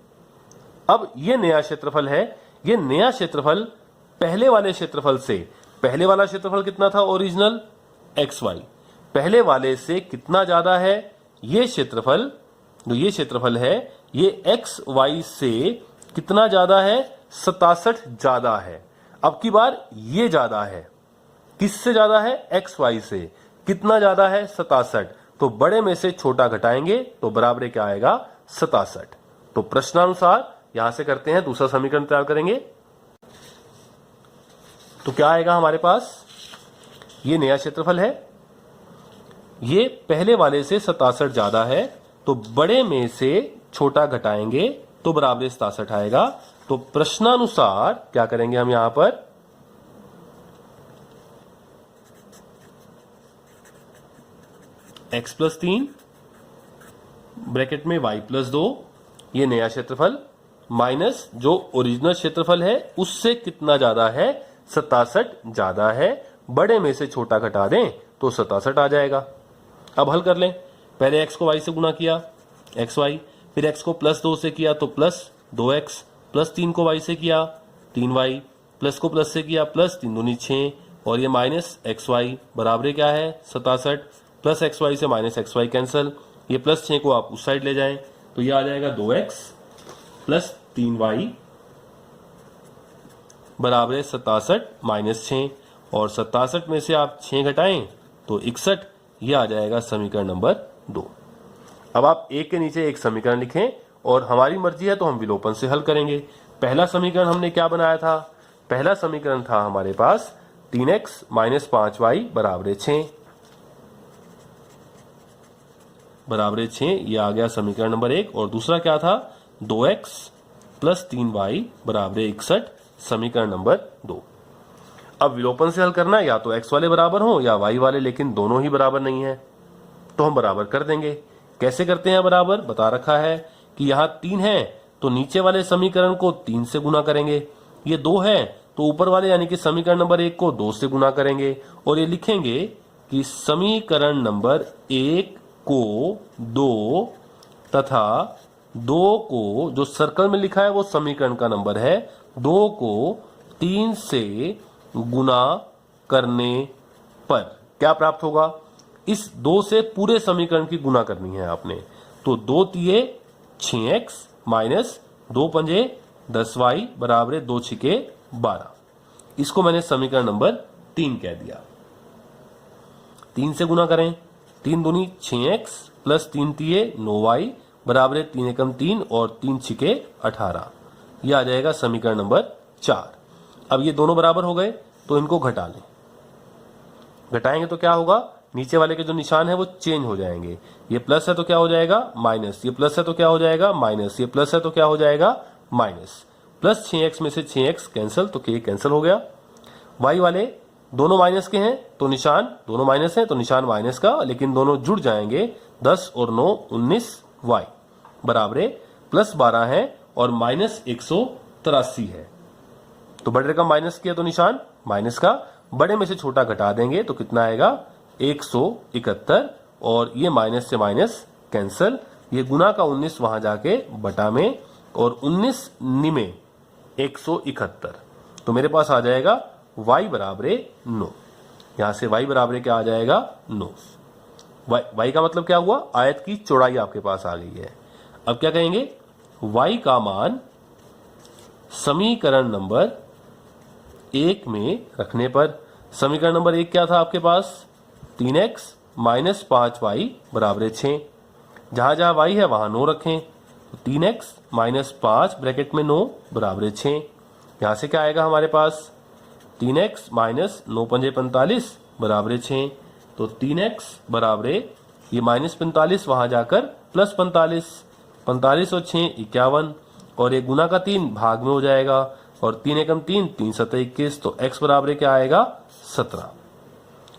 अब ये नया क्षेत्रफल है। ये नया क्षेत्रफल पहले वाले क्षेत्रफल से, पहले वाला क्षेत्रफल कितना था ओरिजिनल? xy, पहले वाले से कितना ज्यादा है? ये क्षेत्रफल, जो ये क्षेत्रफल है ये एक्स वाई से कितना ज्यादा है? 67 ज्यादा है। अब की बार ये ज्यादा है, किससे ज्यादा है? एक्स वाई से। कितना ज्यादा है? 67। तो बड़े में से छोटा घटाएंगे तो बराबर क्या आएगा? 67। तो प्रश्नानुसार यहां से करते हैं, दूसरा समीकरण तैयार करेंगे। तो क्या आएगा हमारे पास? ये नया क्षेत्रफल है, ये पहले वाले से 67 ज्यादा है, तो बड़े में से छोटा घटाएंगे तो बराबर 67 आएगा। तो प्रश्नानुसार क्या करेंगे हम यहां पर? x प्लस 3 ब्रैकेट में y प्लस 2, ये नया क्षेत्रफल, माइनस जो ओरिजिनल क्षेत्रफल है उससे कितना ज्यादा है, 67 ज्यादा है। बड़े में से छोटा घटा दें तो 67 आ जाएगा। अब हल कर लें। पहले x को y से गुना किया xy, फिर x को +2 से किया तो +2x, +3 को y से किया 3y, प्लस को प्लस से किया +3 दूनी 6 और ये -xy बराबर क्या है 67। प्लस xy से -xy कैंसिल, ये +6 को आप उस साइड ले जाएं तो ये आ जाएगा 2x + 3y बराबर 67 -6 और 67 में से आप 6 घटाएं तो 61। ये आ जाएगा समीकरण नंबर 2। अब आप एक के नीचे एक समीकरण लिखें और हमारी मर्जी है तो हम विलोपन से हल करेंगे। पहला समीकरण हमने क्या बनाया था, पहला समीकरण था हमारे पास 3x - 5y बराबर 6 ये आ गया समीकरण नंबर 1। और दूसरा क्या था 2x + 3y बराबर 61 समीकरण नंबर 2। अब विलोपन से हल करना या तो x वाले बराबर हो या y वाले, लेकिन दोनों ही बराबर नहीं है तो हम बराबर कर देंगे। कैसे करते हैं बराबर, बता रखा है कि यहाँ 3 है तो नीचे वाले समीकरण को 3 से गुना करेंगे, ये 2 है तो ऊपर वाले यानी कि समीकरण नंबर 1 को 2 से गुना करेंगे और ये लिखेंगे कि समीकरण नंबर 1 को 2 तथा 2 को, जो सर्कल में लिखा है वो समीकरण का नंबर है, 2 को 3 से गुना करने पर क्या प्राप्त होगा, इस 2 से पूरे समीकरण की गुना करनी है आपने। तो 2 तिये 6x माइनस 2 पंजे 10y बराबर 2 छिके 12। इसको मैंने समीकरण नंबर 3 कह दिया। 3 से गुना करें, 3 दूनी 6x प्लस 3 तिये 9y बराबर 3 एकम 3 और 3 छिके 18। यह आ जाएगा समीकरण नंबर 4। अब ये दोनों बराबर हो गए तो इनको घटा लें। घटाएंगे तो क्या होगा, नीचे वाले के जो निशान है वो चेंज हो जाएंगे। ये प्लस है तो क्या हो जाएगा माइनस, ये प्लस है तो क्या हो जाएगा माइनस, ये प्लस है तो क्या हो जाएगा माइनस। प्लस 6x में से 6x कैंसिल तो k कैंसिल हो गया। y वाले दोनों माइनस के हैं तो निशान, दोनों माइनस हैं तो निशान माइनस का, लेकिन दोनों जुड़ जाएंगे। 10 और 9 19y बराबर +12 है और -183 है। तो बड़े रकम माइनस किया तो निशान माइनस का, बड़े में से छोटा घटा देंगे तो कितना आएगा 171 और ये माइनस से माइनस कैंसिल, ये गुना का 19 वहां जाके बटा में और 19 निमे 171। तो मेरे पास आ जाएगा y बराबर 9। यहां से y बराबर क्या आ जाएगा 9। y का मतलब क्या हुआ, आयत की चौड़ाई आपके पास आ गई है। अब क्या कहेंगे, y का मान समीकरण नंबर 1 में रखने पर, समीकरण नंबर 1 क्या था आपके पास 3x - 5y बराबर 6। जहां जहां y है वहां 9 रखें, 3x - 5 ब्रैकेट में 9 बराबर 6। यहां से क्या आएगा हमारे पास 3x - 9 पंजे 45 बराबर 6। तो 3x बराबर ये -45 वहां जाकर +45, 45 और 6 51 और ये गुना का 3 भाग में हो जाएगा और 3 एकम 3 3 7 21। तो x बराबर क्या आएगा 17।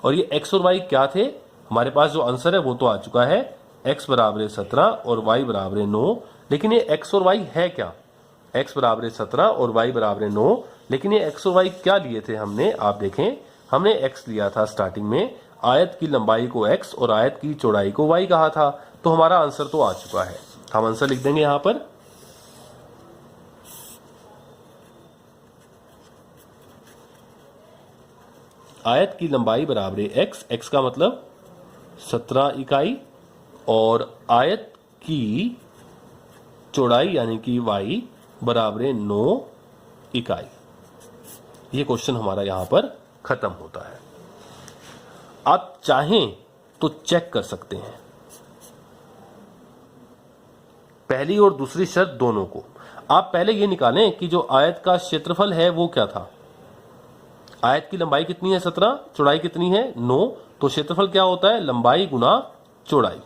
और ये x और y क्या थे, हमारे पास जो आंसर है वो तो आ चुका है, x बराबर 17 और y बराबर 9। लेकिन ये x और y है क्या, x बराबर 17 और y बराबर 9, लेकिन ये x और y क्या लिए थे हमने, आप देखें हमने x लिया था स्टार्टिंग में, आयत की लंबाई को x और आयत की चौड़ाई को y कहा था। तो हमारा आंसर तो आ चुका है, हम आंसर लिख देंगे यहां पर। आयत की लंबाई बराबर x, x का मतलब 17 इकाई और आयत की चौड़ाई यानी कि y बराबर 9 इकाई। ये क्वेश्चन हमारा यहां पर खत्म होता है। आप चाहें तो चेक कर सकते हैं पहली और दूसरी शर्त दोनों को। आप पहले ये निकालें कि जो आयत का क्षेत्रफल है वो क्या था, आयत की लंबाई कितनी है 17, चौड़ाई कितनी है 9, तो क्षेत्रफल क्या होता है लंबाई गुना चौड़ाई।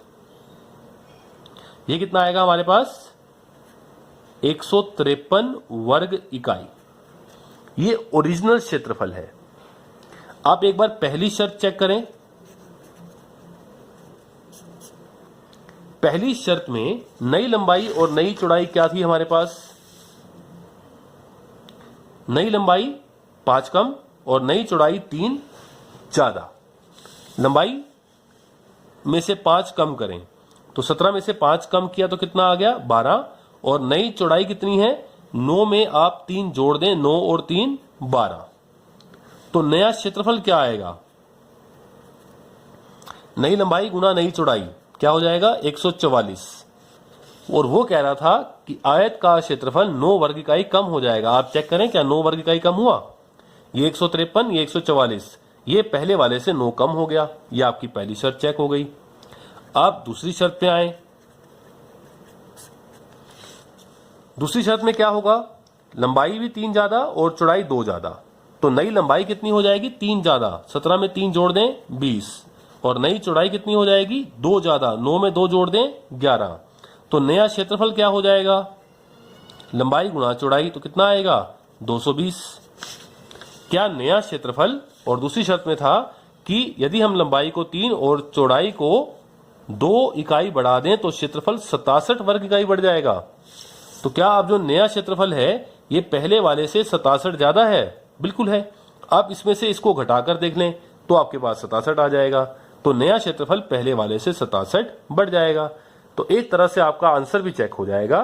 ये कितना आएगा हमारे पास 153 वर्ग इकाई। ये ओरिजिनल क्षेत्रफल है। आप एक बार पहली शर्त चेक करें। पहली शर्त में नई लंबाई और नई चौड़ाई क्या थी हमारे पास नई लंबाई 5 कम और नई चौड़ाई 3 ज्यादा। लंबाई में से 5 कम करें तो 17 में से 5 कम किया तो कितना आ गया 12, और नई चौड़ाई कितनी है 9 में आप 3 जोड़ दें, 9 और 3 12, तो नया क्षेत्रफल क्या आएगा, नई लंबाई गुना नई चौड़ाई क्या हो जाएगा 144। और वो कह रहा था कि आयत का क्षेत्रफल 9 वर्ग इकाई कम हो जाएगा। आप चेक करें क्या 9 वर्ग इकाई कम हुआ, ये 153, ये 144, ये पहले वाले से 9 कम हो गया। ये आपकी पहली शर्त चेक हो गई। आप दूसरी शर्त पे आए। दूसरी शर्त में क्या होगा, लंबाई भी 3 ज्यादा और चौड़ाई 2 ज्यादा, तो नई लंबाई कितनी हो जाएगी 3 ज्यादा, 17 में 3 जोड़ दें 20, और नई चौड़ाई कितनी हो जाएगी 2 ज्यादा, 9 में 2 जोड़ दें 11, तो नया क्षेत्रफल क्या हो जाएगा, लंबाई गुणा चौड़ाई, तो कितना आएगा 220। क्या नया क्षेत्रफल, और दूसरी शर्त में था कि यदि हम लंबाई को 3 और चौड़ाई को 2 इकाई बढ़ा दें तो क्षेत्रफल 67 वर्ग इकाई बढ़ जाएगा। तो क्या अब जो नया क्षेत्रफल है ये पहले वाले से 67 ज्यादा है, बिल्कुल है। आप इसमें से इसको घटाकर देख लें तो आपके पास 67 आ जाएगा, तो नया क्षेत्रफल पहले वाले से 67 बढ़ जाएगा। तो एक तरह से आपका आंसर भी चेक हो जाएगा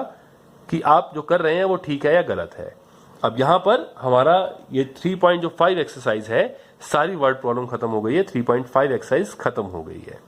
कि आप जो कर रहे हैं वो ठीक है या गलत है। अब यहां पर हमारा ये 3.5 एक्सरसाइज है, सारी वर्ड प्रॉब्लम खत्म हो गई है, 3.5 एक्सरसाइज खत्म हो गई है।